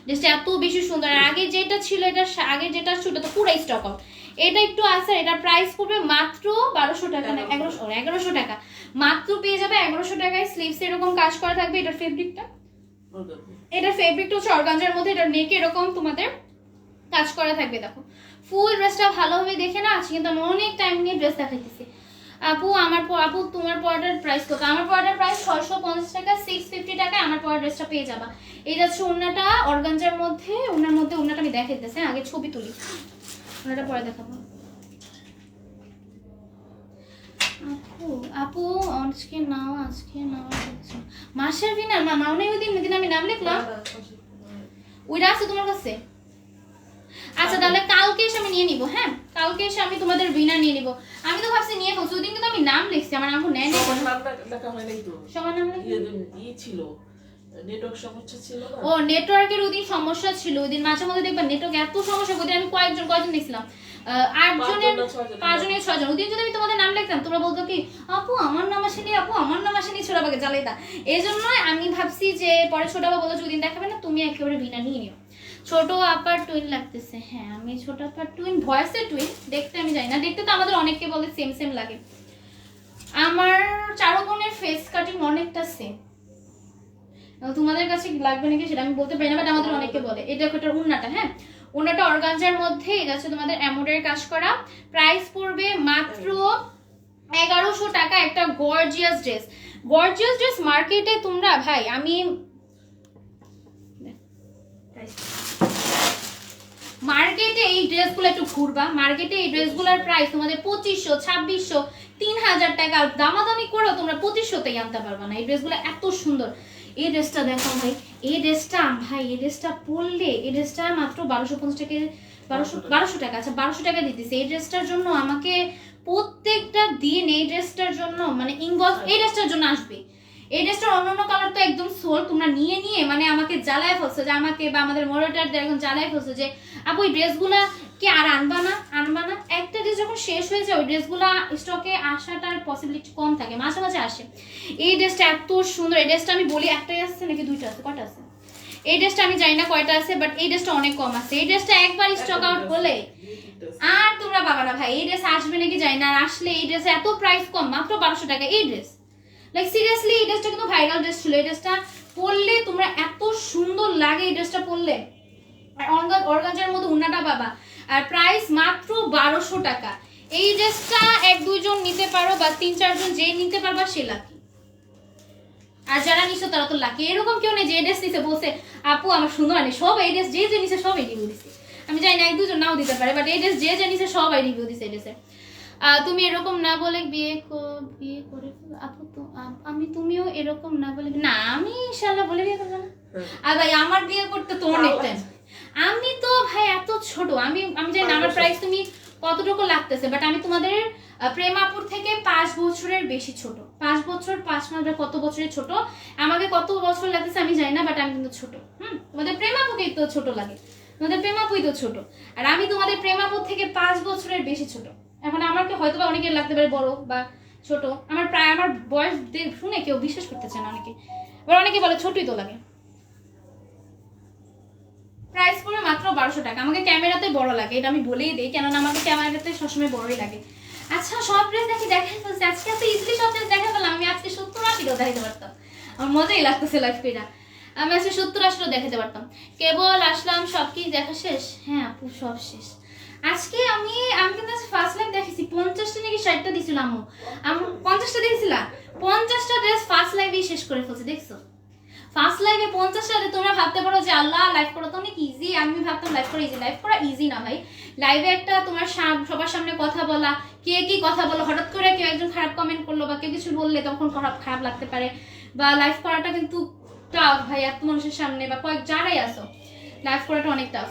Speaker 1: ড্রেসটা এত বেশি সুন্দর। আর আগে যেটা ছিল এটা আগে যেটা ছিল তো পুরো স্টক আউট, এটা একটু আছে। এটা প্রাইস পড়বে মাত্র 1200 টাকা না 1100 টাকা মাত্র পেয়ে যাবে 1100 টাকায়। স্লিভস এরকম কাজ করা থাকবে। এটার ফেব্রিকটা হচ্ছে অর্গানজার মধ্যে, এটা নেক এরকম তোমাদের কাজ করা থাকবে। দেখো ফুল ড্রেসটা ভালোভাবে দেখে না আছে, কিন্তু আমি অনেক টাইম নিয়ে ড্রেস দেখাইতেছি। আপু আপু তোমার পড়াটার প্রাইস কত? আমার পড়াটার প্রাইস 650 টাকা, 650 টাকায় আমার পড়ার ড্রেসটা পেয়ে যাবা। এই যাচ্ছে ওড়নাটা অর্গানজার মধ্যে, ওড়নাটা আমি দেখাইতেছি, আগে ছবি তুলি, ওড়নাটা পরে দেখাবো। আপু আপু আজকে নাও মাসের বিনা নাও নেই ওই দিন আমি নাম লিখলাম, ওইটা আছে তোমার কাছে? আচ্ছা তাহলে কালকে এসে আমি নিয়ে নিব। হ্যাঁ কালকে এসে আমি তোমাদের বিনা নিয়ে নিব। আমি তো ভাবছি নিয়ে ফেলছি, ওই দিন কিন্তু আমি নাম লিখছি, আমার নাম নেয় নেই। সবার নাম
Speaker 2: ছিল নেটওয়ার্ক সমস্যা ছিল না?
Speaker 1: ও নেটওয়ার্কের ওই দিন সমস্যা ছিল, ওই দিন মাঝে মধ্যে দেখবা নেটওয়ার্ক এত সমস্যা। ওই দিন আমি কয়েকজন দেখছিলাম, 8 জনের 5 জনের 6 জন। ওই দিন যদি আমি তোমাদের নাম লিখতাম তোমরা বলতো কি আপু আমার নাম আসেনি, আপু আমার নাম আসেনি, ছোট বাবাকে জ্বালাইতা। এই জন্য আমি ভাবছি যে পরে ছোট বাবা বলো ওই দিন দেখাবে না, তুমি একেবারে বিনা নিয়ে নিও। ছোট আপার টুইন লাগতেছে। হ্যাঁ আমি ছোট আপার টুইন, ভয়েসে টুইন, দেখতে আমি জানি না, দেখতে তো আমাদের অনেককে বলে সেম লাগে। আমার চারো বোনের ফেস কাটিং অনেকটা সেম, তোমাদের কাছে লাগবে নাকি সেটা আমি বলতে পারি না, বাট আমাদের অনেকে বলে। এটা একটা উন্নাটা, হ্যাঁ উন্নাটা অর্গানজার মধ্যে, এটা হচ্ছে তোমাদের এমব্রয়ডারি কাজ করা। প্রাইস পড়বে মাত্র 1100 টাকা। একটা গর্জিয়াস ড্রেস মার্কেটে তোমরা ভাই আমি মার্কেটে এই ড্রেসগুলো একটু ঘুরবা, মার্কেটে এই ড্রেসগুলোর প্রাইস তোমাদের 2500, 2600, 3000 টাকা। দামাদামি করেও তোমরা 2500তেই আনতে পারবা না। এই ড্রেসগুলো এত সুন্দর। এই ড্রেসটা দেখো ভাই, এই ড্রেসটা পরলে, এই ড্রেসটা মাত্র 1250 টাকা, 1200 টাকা। আচ্ছা 1200 টাকা দিতেছে এই ড্রেসটার জন্য। আমাকে প্রত্যেকটা দিন এই ড্রেসটার জন্য মানে ইনবক্স এই ড্রেসটার জন্য আসবে। এই ড্রেসটার অন্যান্য কালার তো একদম সোল, তোমরা নিয়ে মানে আমাকে জ্বালায় ফেলছো, যে আমাকে বা আমাদের মডারেটরদের এখন জ্বালায় ফেলছো যে আপু ওই ড্রেসগুলা কি আর আনবা না। একটা ড্রেস যখন শেষ হয়ে যায় ওই ড্রেসগুলা স্টকে আসাটার পসিবিলিটি কম থাকে, মাঝে মাঝে আসে। এই ড্রেসটা এত সুন্দর। এই ড্রেসটা আমি বলি একটাই আছে নাকি দুইটা আছে, কয়টা আছে? এই ড্রেসটা আমি জানি না কয়টা আছে, বাট এই ড্রেসটা অনেক কম আছে। এই ড্রেসটা একবার স্টক আউট হলে আর তোমরা পাবা না ভাই। এই ড্রেস আসবে নাকি জানি না, আর আসলে এই ড্রেসে এত প্রাইস কম, মাত্র 1200 টাকা এই ড্রেস। লাইক সিরিয়াসলি এই ড্রেসটা কিন্তু ভাইরাল ড্রেস ছিল। এই ড্রেসটা পরলে তোমরা এত সুন্দর লাগে, এই ড্রেসটা পরলে। আর অর্গানজার মধ্যে উন্নাটা পাবা, আর প্রাইস মাত্র 1200 টাকা। এই ড্রেসটা 1-2 জন নিতে পারো, বা 3-4 জন যে নিতে পারবা সে লাকি। আর যারা নিছো তারা তো লাকি। এরকম কেউ নেই যে ড্রেস নিছে বলছে আপু আমার সুন্দর আনি, সব এই ড্রেস যে নিছে সব এই রিভিউ দিছে। আমি জানি না 1-2 জন নাও দিতে পারে, বাট এই ড্রেস যে নিছে সব এই রিভিউ দিছে এই ড্রেসে। তুমি এরকম না বলে বিয়ে করে আপু তো তুমিও এরকম না বলে না, আমি ইনশাআল্লাহ বলে বিয়ে করবো না। আর ভাই আমার বিয়ে করতে তো অনেক টাইম, আমি তো ভাই এত ছোট। আমি জানি না আমার প্রাইস তুমি কতটুকু লাগতেছে, বাট আমি তোমাদের প্রেমাপুর থেকে 5 বছরের বেশি ছোট। 5 বছর 5 মাস বা কত বছরের ছোট, আমাকে কত বছর লাগতেছে আমি জানি না, বাট আমি কিন্তু ছোট। তোমাদের প্রেমাপুকেই তো ছোট লাগে, তোমাদের প্রেমাপুই তো ছোট, আর আমি তোমাদের প্রেমাপুর থেকে 5 বছরের বেশি ছোট। এখন আমাকে হয়তো বা অনেকের লাগতে পারে বড় বা ছোট, আমার বয়স শুনে কেউ বিশ্বাস করতেছে না অনেকে, আবার অনেকে বলে ছোটই তো লাগে। প্রাইস পড়বে মাত্র 1200 টাকা। আমাকে ক্যামেরাতে বড় লাগে, এটা আমি বলেই দিই, কেননা আমাকে ক্যামেরাতে সবসময় বড়ই লাগে। আচ্ছা সব ড্রেস দেখাই ফেলছি আজকে, এত ইজিলি সব ড্রেস দেখা ফেললাম। আমি আজকে 70-80টাও দেখাতে পারতাম, আমার মজাই লাগতেছে লাইফ পেটা। আমি আজকে 70-80টাও দেখাতে পারতাম। কেবল আসলাম, সব কি দেখা শেষ? হ্যাঁ আপু সব শেষ। আজকে আমি কিন্তু ফার্স্ট লাইভ দেখেছি 50টা নাকি 60টা দিয়েছিলাম। আমি 50টা দিয়েছিলাম, 50টা ড্রেস ফার্স্ট লাইভেই শেষ করে ফেলছি। দেখছো ফার্স্ট লাইভে 50টা। তোমরা ভাবতে পারো যে আল্লাহ লাইভ করা তো অনেক ইজি, আমি ভাবতাম লাইভ করা ইজি। লাইভ করা ইজি না ভাই। লাইভে একটা তোমার সবার সামনে কথা বলা, কে কি কথা বলো, হঠাৎ করে কেউ একজন খারাপ কমেন্ট করলো বা কেউ কিছু বললে তখন খারাপ লাগতে পারে, বা লাইভ করাটা কিন্তু টাফ ভাই। এত মানুষের সামনে বা যারাই আসো, লাইভ করাটা অনেক টাফ।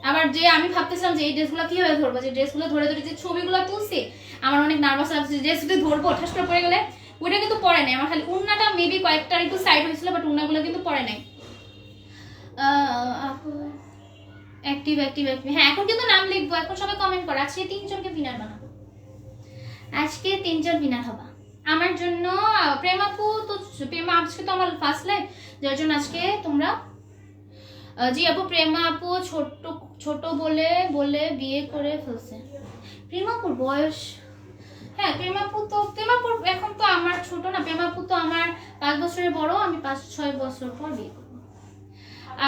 Speaker 1: আবার যে আমি ভাবতেছিলাম যে এই ড্রেসগুলো কিভাবে ধরবো, যে ড্রেসগুলো ধরে যে ছবিগুলো তুলছি, আমার অনেক নার্ভাস লাগছে ড্রেস যদি ধরবো ঠাস করে পড়ে গেলে। ওইটা কিন্তু পরে নাই, আমার খালি উন্নাটা মেবি কয়েকটা একটু সাইড হয়েছিল, বাট উন্নাগুলো কিন্তু পরে নাই। অ্যাক্টিভ হ্যাঁ এখন কিন্তু নাম লিখবো, এখন সবাই কমেন্ট করে। আজকে 3 জনকে উইনার বানাবো। আজকে 3জন উইনার হবা আমার জন্য। প্রেমাপু তো প্রেমা আজকে তো আমার ফার্স্ট লাইভ, যার জন্য আজকে তোমরা জি আপু প্রেমা আপু ছোট ছোট বলে বলে বিয়ে করে ফেলছে। প্রেমাপুর বয়স, হ্যাঁ প্রেমাপুর এখন তো আমার ছোট না, প্রেমাপুর তো আমার 5 বছরের বড়, আমি 5-6 বছর পর বিয়ে করবো।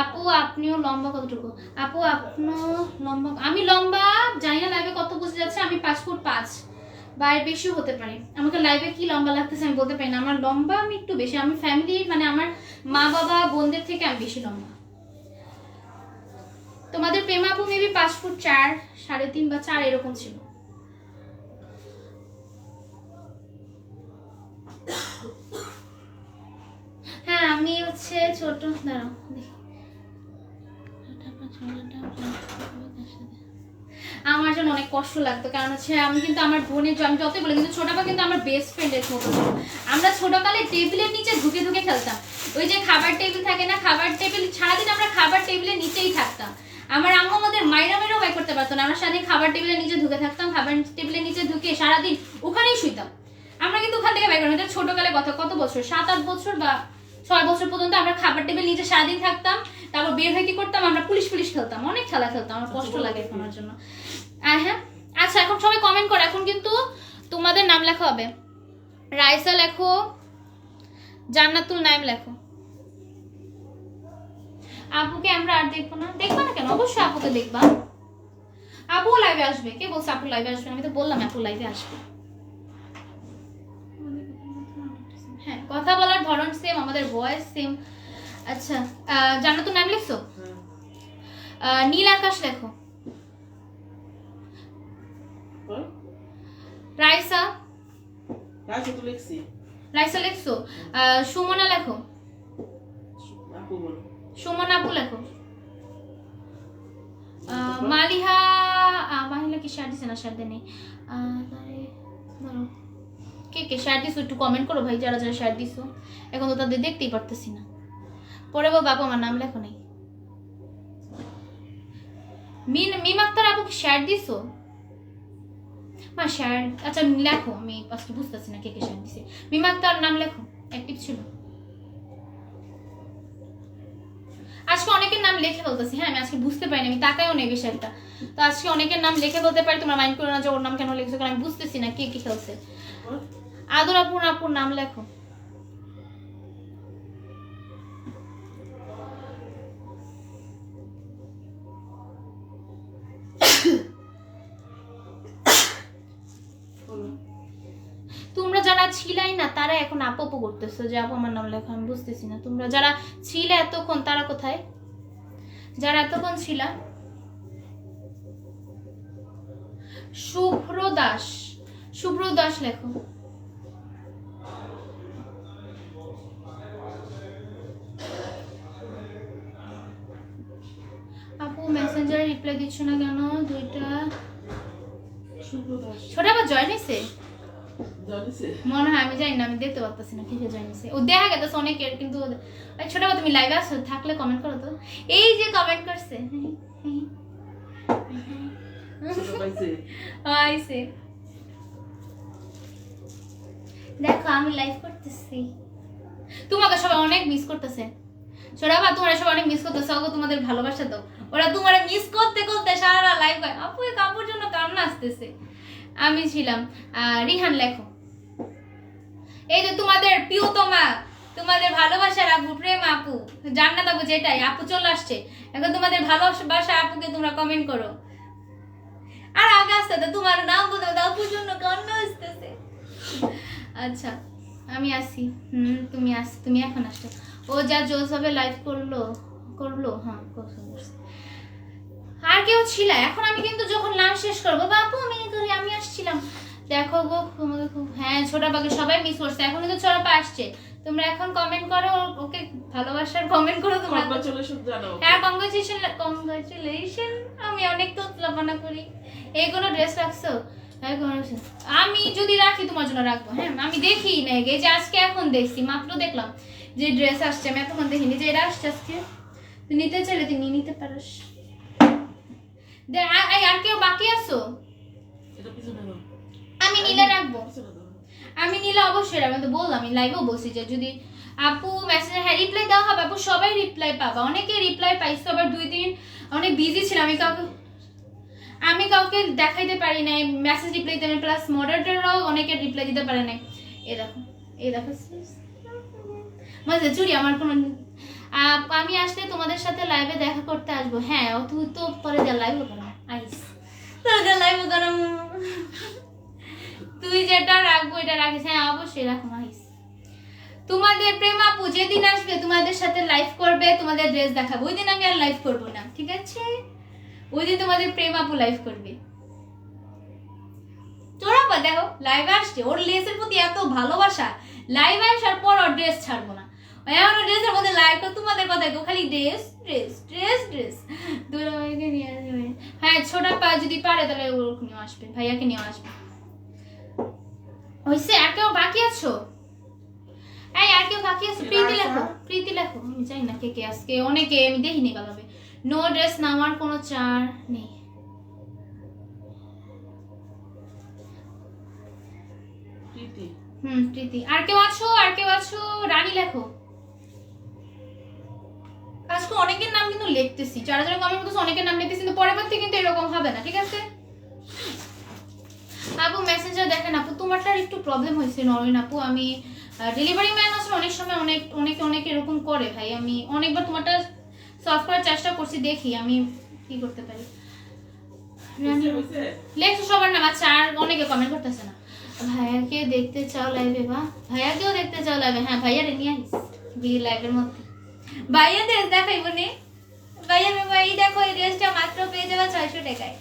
Speaker 1: আপু আপনিও লম্বা কতটুকু? আপু আপনিও লম্বা, আমি লম্বা জানি না লাইভে কত বুঝে যাচ্ছে, আমি 5 ফুট 5 বা এর বেশিও হতে পারে। আমাকে লাইভে কি লম্বা লাগতেছে আমি বলতে পারি না, আমার লম্বা আমি একটু বেশি, আমি ফ্যামিলি মানে আমার মা বাবা বোনদের থেকে আমি বেশি লম্বা। তোমাদের প্রেমাপু মেবি 5 ফুট 4, 3.5 বা 4 এরকম ছিল। হ্যাঁ আমি হচ্ছে ছোট, দাঁড়াও দেখি। আমার জন্য অনেক কষ্ট লাগতো, কারণ হচ্ছে আমি কিন্তু আমার বোনের আমি যতই বলি কিন্তু ছোটাপা কিন্তু আমার বেস্ট ফ্রেন্ডের মতো ছিল। আমরা ছোটকালে টেবিলের নিচে ঢুকে ঢুকে খেলতাম, ওই যে খাবার টেবিল থাকে না, খাবার টেবিল সারাদিন আমরা খাবার টেবিলের নিচেই থাকতাম। আমার আম্মু আমাদের মাইরা মেরেও বাই করতে পারতো না, আমরা সারাদিন খাবার টেবিলের নিচে ঢুকে থাকতাম, খাবার টেবিলের নিচে ঢুকে সারাদিন ওখানেই শুইতাম। আমরা কিন্তু ওখান থেকে বাই করতাম, এটা ছোটকালে কথা, কত বছর 7-8 বছর বা 6 বছর পর্যন্ত আমরা খাবার টেবিল নিচে সারাদিন থাকতাম। তারপর বের হয়ে কি করতাম, আমরা পুলিশ খেলতাম, অনেক খেলা খেলতাম, আমার কষ্ট লাগে আমার জন্য। হ্যাঁ আচ্ছা এখন সবাই কমেন্ট করো, এখন কিন্তু তোমাদের নাম লেখা হবে। রাইসা লেখো, জান্নাতুল নাইম লেখো। আপুকে আমরা আর দেখবো না, দেখবা না কেন, অবশ্যই আপুকে দেখবা। আপু লাইভে আসবে, কে বলছে আপু লাইভে আসবে? আমি তো বললাম আপু লাইভে আসবে। হ্যাঁ কথা বলার ধরন সেম, আমাদের ভয়েস সেম। আচ্ছা জান্নাতুল নাইম লিখছো? নীল আকাশ লেখো। রাইসা
Speaker 2: তো লিখছি।
Speaker 1: রাইসা লিখছো। সুমনা লেখো।
Speaker 2: আপু বলো।
Speaker 1: সুমনা আপু লেখো। মালিহা মাহিলা কি শার্ট দিছে না? শার্ট দেয়নি। কে কে শার্ট দিছো একটু কমেন্ট করো ভাই, যারা যারা শার্ট দিছো, এখন তো তাদের দেখতেই পারতেছি না। পরে বল বাবা আমার নাম লেখো নাই। মিম আক্তার আপু কি শার্ট দিছো? মা শার্ট আচ্ছা লেখো, আমি আজকে বুঝতেছি না কে কে শার্ট দিছে। মিম আক্তার নাম লেখো, অ্যাক্টিভ ছিল। আজকে অনেকের নাম লিখে বলতেছি, হ্যাঁ আমি আজকে বুঝতে পারিনি, আমি তাকাইও নেই বেশি একটা, তো আজকে অনেকের নাম লিখে বলতে পারি, তোমরা মাইন্ড করো না যে ওর নাম কেন লিখছো, কারণ আমি বুঝতেছি না কে কে খেলছে। আদর আপুর নাম লেখো। তোমরা যারা ছিলাই না তারা এখন আপু করতেছো যে আপু আমার নাম লেখো, আমি বুঝতেছি না তোমরা যারা ছিলে এতক্ষণ তারা কোথায়, যারা এতক্ষণ ছিলা। শুভ্র দাস লেখো। আপু মেসেঞ্জারে রিপ্লাই দিচ্ছ না কেন? দুইটা ছোট আবার জয়েন হয়েছে মনে হয়, আমি জানি না, আমি দেখতে পাচ্ছি না কিসে জয়েন হয়েছে। ও দেখা গেছে অনেকের, কিন্তু ছোট আবার তুমি লাইভে আসো, থাকলে কমেন্ট করো তো। এই যে কমেন্ট করছে দেখো আমি লাইভ করতেছি, তোমাকে সবাই অনেক মিস করতেছে। ছোড়াবা তোমরা সবাই অনেক মিস করতেছে, ওগো তোমাদের ভালোবাসা তো, ওরা তোমারে মিস করতে করতে সারা লাইভ করে। আপু এই কাপড় জন্য কান্না আসতেছে। আমি ছিলাম। রিহান লেখো। এই যে তোমাদের প্রিয়তমা, তোমাদের ভালোবাসার আপু, প্রেম আপু, জান্নাত আপু, যেটাই আপু চলে আসছে, এখন তোমাদের ভালোবাসা আপুকে তোমরা কমেন্ট করো। আর আগে আসতে তো তোমার নাম বলতে আপুর জন্য কান্না আসতেছে। আচ্ছা আমি আসি, তুমি এখন আসছো। ও যা জোস হবে লাইভ করলো হ্যাঁ আর কেউ ছিল এখন, আমি কিন্তু যখন নাম শেষ করবো বাপু আমি আসছিলাম, দেখো গো তোমাকে খুব, হ্যাঁ ছোটা পাখি সবাই মিস করছে, এখন কিন্তু ছোটা আসছে। তোমরা এখন কমেন্ট করো, ওকে ভালোবাসার কমেন্ট করো তোমরা। হ্যাঁ কংগ্রাচুলেশন। আমি অনেক তো লাপানা করি। এইগুলো ড্রেস রাখছো? আমি যদি রাখি তোমার জন্য রাখবো, হ্যাঁ আমি দেখি না, এই যে আজকে এখন দেখছি, মাত্র দেখলাম যে ড্রেস আসছে, আমি এতক্ষণ দেখিনি যে এটা আসছে আজকে। তুই নিতে চাইলে তুই নিয়ে নিতে পারিস। আর কেউ বাকি আছো? আমি নিলে রাখবো, আমি নিলে অবশ্যই রাখবো। তো বললাম, আমি লাইভেও বলছি যে যদি আপু মেসেজে হ্যাঁ রিপ্লাই দেওয়া হবে আপু, সবাই রিপ্লাই পাবা। অনেকে রিপ্লাই পাইছো, আবার 2 দিন অনেক বিজি ছিলাম, আমি কাউকে দেখাইতে পারি নাই মেসেজ রিপ্লাই দিতে, প্লাস মডারেটররাও অনেকে রিপ্লাই দিতে পারে নাই। এই দেখো মজা চুরি আমার কোনো আমি আসলে তোমাদের সাথে লাইভে দেখা করতে আসবো। হ্যাঁ তুই তো পরে যা লাইভ করো, আইস তোর লাইভ করো, তুই যেটা রাখবো এটা রাখিস। হ্যাঁ অবশ্যই রাখো আইস। তোমাদের প্রেম আপু যেদিন আসবে তোমাদের সাথে লাইভ করবে, তোমাদের ড্রেস দেখাবো, ওই দিন আমি আর লাইভ করবো না, ঠিক আছে? ওই দিন তোমাদের প্রেম আপু লাইভ করবে। তোরা দেখো লাইভে আসছে, ওর লেসের প্রতি এত ভালোবাসা, লাইভে আসার পর ওর ড্রেস ছাড়বো না, এমন ড্রেসের মধ্যে লাইভ করে তোমাদের কথা কেউ খালি ড্রেস ড্রেস ড্রেস ড্রেস। দুলাভাইকে নিয়ে আসবে, হ্যাঁ ছোটা পা যদি পারে তাহলে ওরকম নিয়ে আসবে, ভাইয়াকে নিয়ে আসবে। হইছে? আর কেউ বাকি আছো? এই আর কেউ বাকি আছো? প্রীতি লেখো, প্রীতি লেখো। আমি জানি না কে কে আজকে, অনেকে আমি দেখিনি ভালোভাবে। নো ড্রেস নামার কোনো চার নেই। প্রীতি। আর কেউ আছো? আর কেউ আছো? রানী লেখো। আজকে অনেকের নাম কিন্তু লিখতেছি, যারা যারা কমেন্ট করতেছে অনেকের নাম লিখতেছি, কিন্তু পরের বার থেকে কিন্তু এরকম হবে না, ঠিক আছে? আপু মেসেঞ্জার দেখেন আপু, তোমারটার একটু প্রবলেম হয়েছে নরেন আপু। আমি ডেলিভারি ম্যান আসলে অনেক সময় অনেক এরকম করে ভাই। আমি অনেকবার তোমারটা সলভ করার চেষ্টা করছি, দেখি আমি কি করতে পারি। লেখছো সবার নাম? আচ্ছা, আর অনেকে কমেন্ট করতেছে না। ভাইয়াকে দেখতে চাও লাইভে? বা ভাইয়াকেও দেখতে চাও লাইভে? হ্যাঁ ভাইয়ারে নিয়ে আসিস বিয়ে লাইভের মধ্যে। ভাইয়া ড্রেস দেখাইব নে, ভাইয়া ভাই দেখো এই ড্রেসটা মাত্র পেয়ে যাবে 600 টাকায়।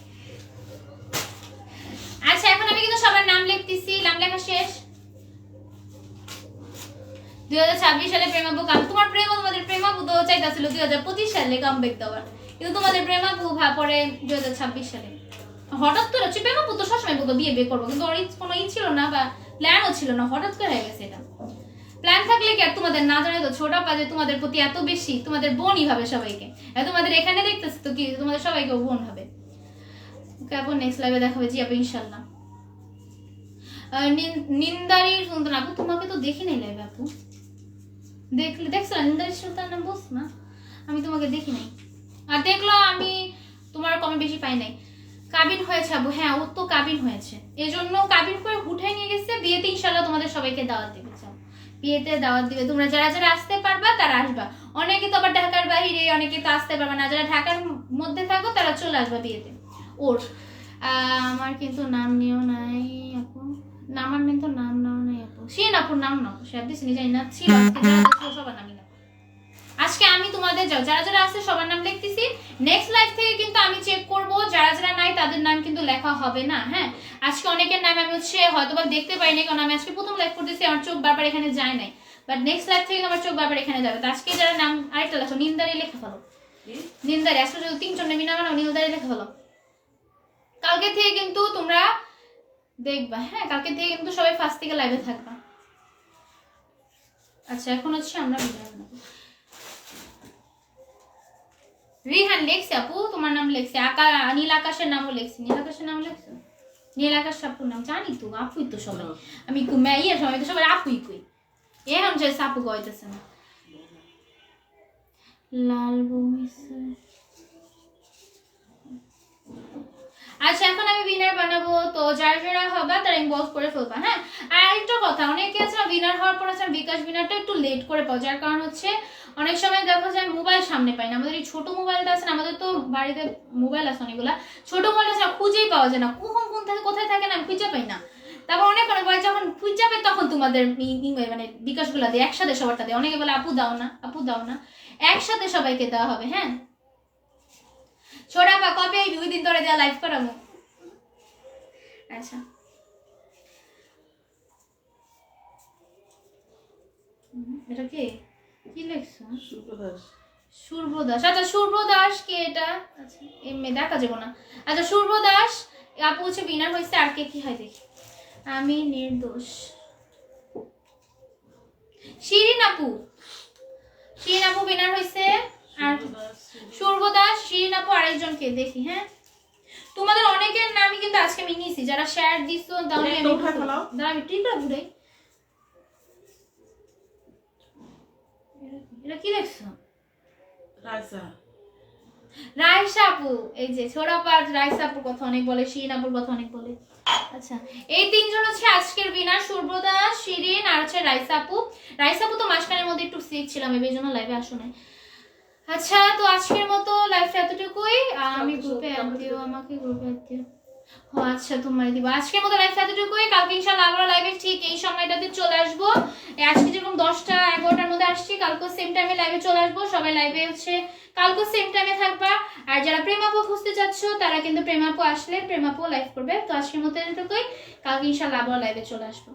Speaker 1: আচ্ছা এখন আমি কিন্তু সবার নাম লিখতেছি, নাম লেখা শেষ। 2026 সালে প্রেমাবু কাম, তোমার তোমাদের প্রেমাবু তো চাইতাছিল 2025 সালে কামব্যাক দেওয়ার, কিন্তু তোমাদের প্রেমাবু পরে 2026 সালে হঠাৎ করে হচ্ছে। প্রেমাবু তো সবসময় বলতো বিয়ে করবো, কিন্তু ওর কোনো ছিল না বা প্ল্যানও ছিল না, হঠাৎ করে হয়ে গেছে এটা। প্ল্যান থাকলে কি আর তোমাদের না জানাই তো? ছোট পা যে তোমাদের প্রতি এত বেশি, তোমাদের বোনই ভাবে সবাইকে। তোমাদের এখানে দেখতেছি তো কি তোমাদের সবাইকে বোন ভাবে। কেবল নেক্সট লাইভে দেখা হবে জি আপু ইনশাআল্লাহ। নিন্দারির সুলতান আপু, তোমাকে তো দেখি নাই লাইভে আপু। দেখছো নিন্দারির সুলতান নাম বলছ না? আমি তোমাকে দেখি নাই, আর দেখলো আমি তোমার কমে বেশি পাই নাই। কাবিন হয়েছে আপু? হ্যাঁ ও তো কাবিন হয়েছে, এজন্য কাবিন করে উঠাই নিয়ে গেছে। বিয়েতে ইনশাআল্লাহ তোমাদের সবাইকে দাওয়াত দিবে, বিয়েতে দাওয়াত দিবে। তোমরা যারা যারা আসতে পারবা তারা আসবা। অনেকে তো আবার ঢাকার বাইরে, অনেকে তো আসতে পারবে না। যারা ঢাকার মধ্যে থাকো তারা চলে আসবা বিয়েতে। ওর আমার কিন্তু নাম নিও নাই আপু, নামার নেই তো নাম নাও নাই আপু। শিন আপুর নাম নাও, সে দিস নি জানি না ছিল, সবার নামই নাও। আজকে আমি তোমাদের যারা যারা আছে সবার নাম লিখতেছি। নেক্সট লাইভ থেকে কিন্তু আমি চেক করব যারা যারা নাই তাদের নাম কিন্তু লেখা হবে না। হ্যাঁ আজকে অনেকের নাম আমি হয়তোবা দেখতে পাইনি, কারণ আমি আজকে প্রথম লাইভ করতেছি, আমার চোখ বারবার এখানে যায় নাই। বাট নেক্সট লাইভ থেকে আমার চোখ বারবার এখানে যাবে। তো আজকে যারা নাম আরেকটা লেখো, নিন্দারি লেখা ফেলো, নিন্দারি। আজকে যদি 3 জন নেবি না বানাও, নিন্দারি লেখা ফেলো। কালকে থেকে কিন্তু তোমরা দেখবা, হ্যাঁ কালকে থেকে কিন্তু সবাই ফার্স্ট থেকে লাইভে থাকবা। আচ্ছা এখন হচ্ছে আমরা রিহান লেখছে আপু, তোমার নাম লেখছে। নীল আকাশের নামও লেখছে। নীল আকাশের নাম লেখছে? নীল আকাশ আপুর নাম জানি তো, আপুই তো সবাই। আমি মেয়ের সময় তো সবাই আপুই কই, এখন যে আপু কইতেছে না। লাল বমিছে। আচ্ছা এখন আমি উইনার বানাবো, তো যারা যারা হবে তারা ইনবক্স করে ফেলবা। হ্যাঁ আর একটা কথা, অনেকে আছে উইনার হওয়ার পর আছে বিকাশ উইনারটা একটু লেট করে পাও, যার কারণ হচ্ছে অনেক সময় দেখো যায় মোবাইল সামনে পাই না। আমাদের এই ছোট মোবাইলটা আছে না, আমাদের তো বাড়িতে মোবাইল আছে অনেকগুলা, ছোট মোবাইল আছে খুঁজেই পাওয়া যায় না, কখন কোন থাকে কোথায় থাকে না আমি খুঁজে পাই না। তারপর অনেক অনেক যখন খুঁজে পাই তখন তোমাদের মানে বিকাশ গুলা দিয়ে একসাথে সবারটা দেয়। অনেকে বলে আপু দাও না, আপু দাও না, একসাথে সবাইকে দেওয়া হবে। হ্যাঁ ছোড়া পা কবে 2 দিন ধরে দেওয়া লাইভ করাবো। আচ্ছা এটা কে কি লেখছো? শুভ্র দাস। আচ্ছা শুভ্র দাস কে এটা? আচ্ছা এমনি দেখা যাবো না। আচ্ছা শুভ্র দাস আপু হচ্ছে উইনার হয়েছে। আর কে কি হয় দেখি। আমি নির্দোষ। শিরিন আপু, শিরিন আপু উইনার হয়েছে। আর শুভ্র দাস, শিরিন আপু, আরেকজনকে দেখি। হ্যাঁ তোমাদের অনেকের নামই কিন্তু আজকে আমি নিয়েছি, যারা শেয়ার দিছো তাহলে
Speaker 2: একটা
Speaker 1: আমি
Speaker 2: উঠায় ফেলাও।
Speaker 1: দাঁড়া আমি টিপটা ঘুরাই। এটা কি দেখছো?
Speaker 2: রাইসা
Speaker 1: রাইসা আপু, এই যে ছোড়াপা রাইসা আপুর কথা অনেক বলে, শিরিন আপুর কথা অনেক বলে। আচ্ছা, এই তিনজন হচ্ছে আজকের উইনার, সুব্রতা, শিরিন আর হচ্ছে রাইসা আপু। রাইসা আপু তো মাঝখানের মধ্যে একটু সিক ছিলাম, এই জন্য লাইভে আসো নাই। আচ্ছা, তো আজকের মতো লাইভটা এতটুকুই। আমি গ্রুপে অ্যাড দিও, আমাকে গ্রুপে অ্যাড দিও। ও আচ্ছা, তোমার দিব। আজকের মতো লাইভ এতটুকুই, কালকে ইনশাআল্লাহ আবার লাইভে ঠিক এই সময়টাতে চলে আসবো। আজকে যেরকম 10টা 11টার মধ্যে আসছি, কালকে সেম টাইমে লাইভে চলে আসবো। সবাই লাইভে হচ্ছে কালকে সেম টাইমে থাকবা। আর যারা প্রেমাপু খুঁজতে চাচ্ছ তারা কিন্তু প্রেমাপু আসলে প্রেমাপু লাইভ করবে। তো আজকের মতো এতটুকুই, কালকে ইনশাআল্লাহ আবার লাইভে চলে আসবো।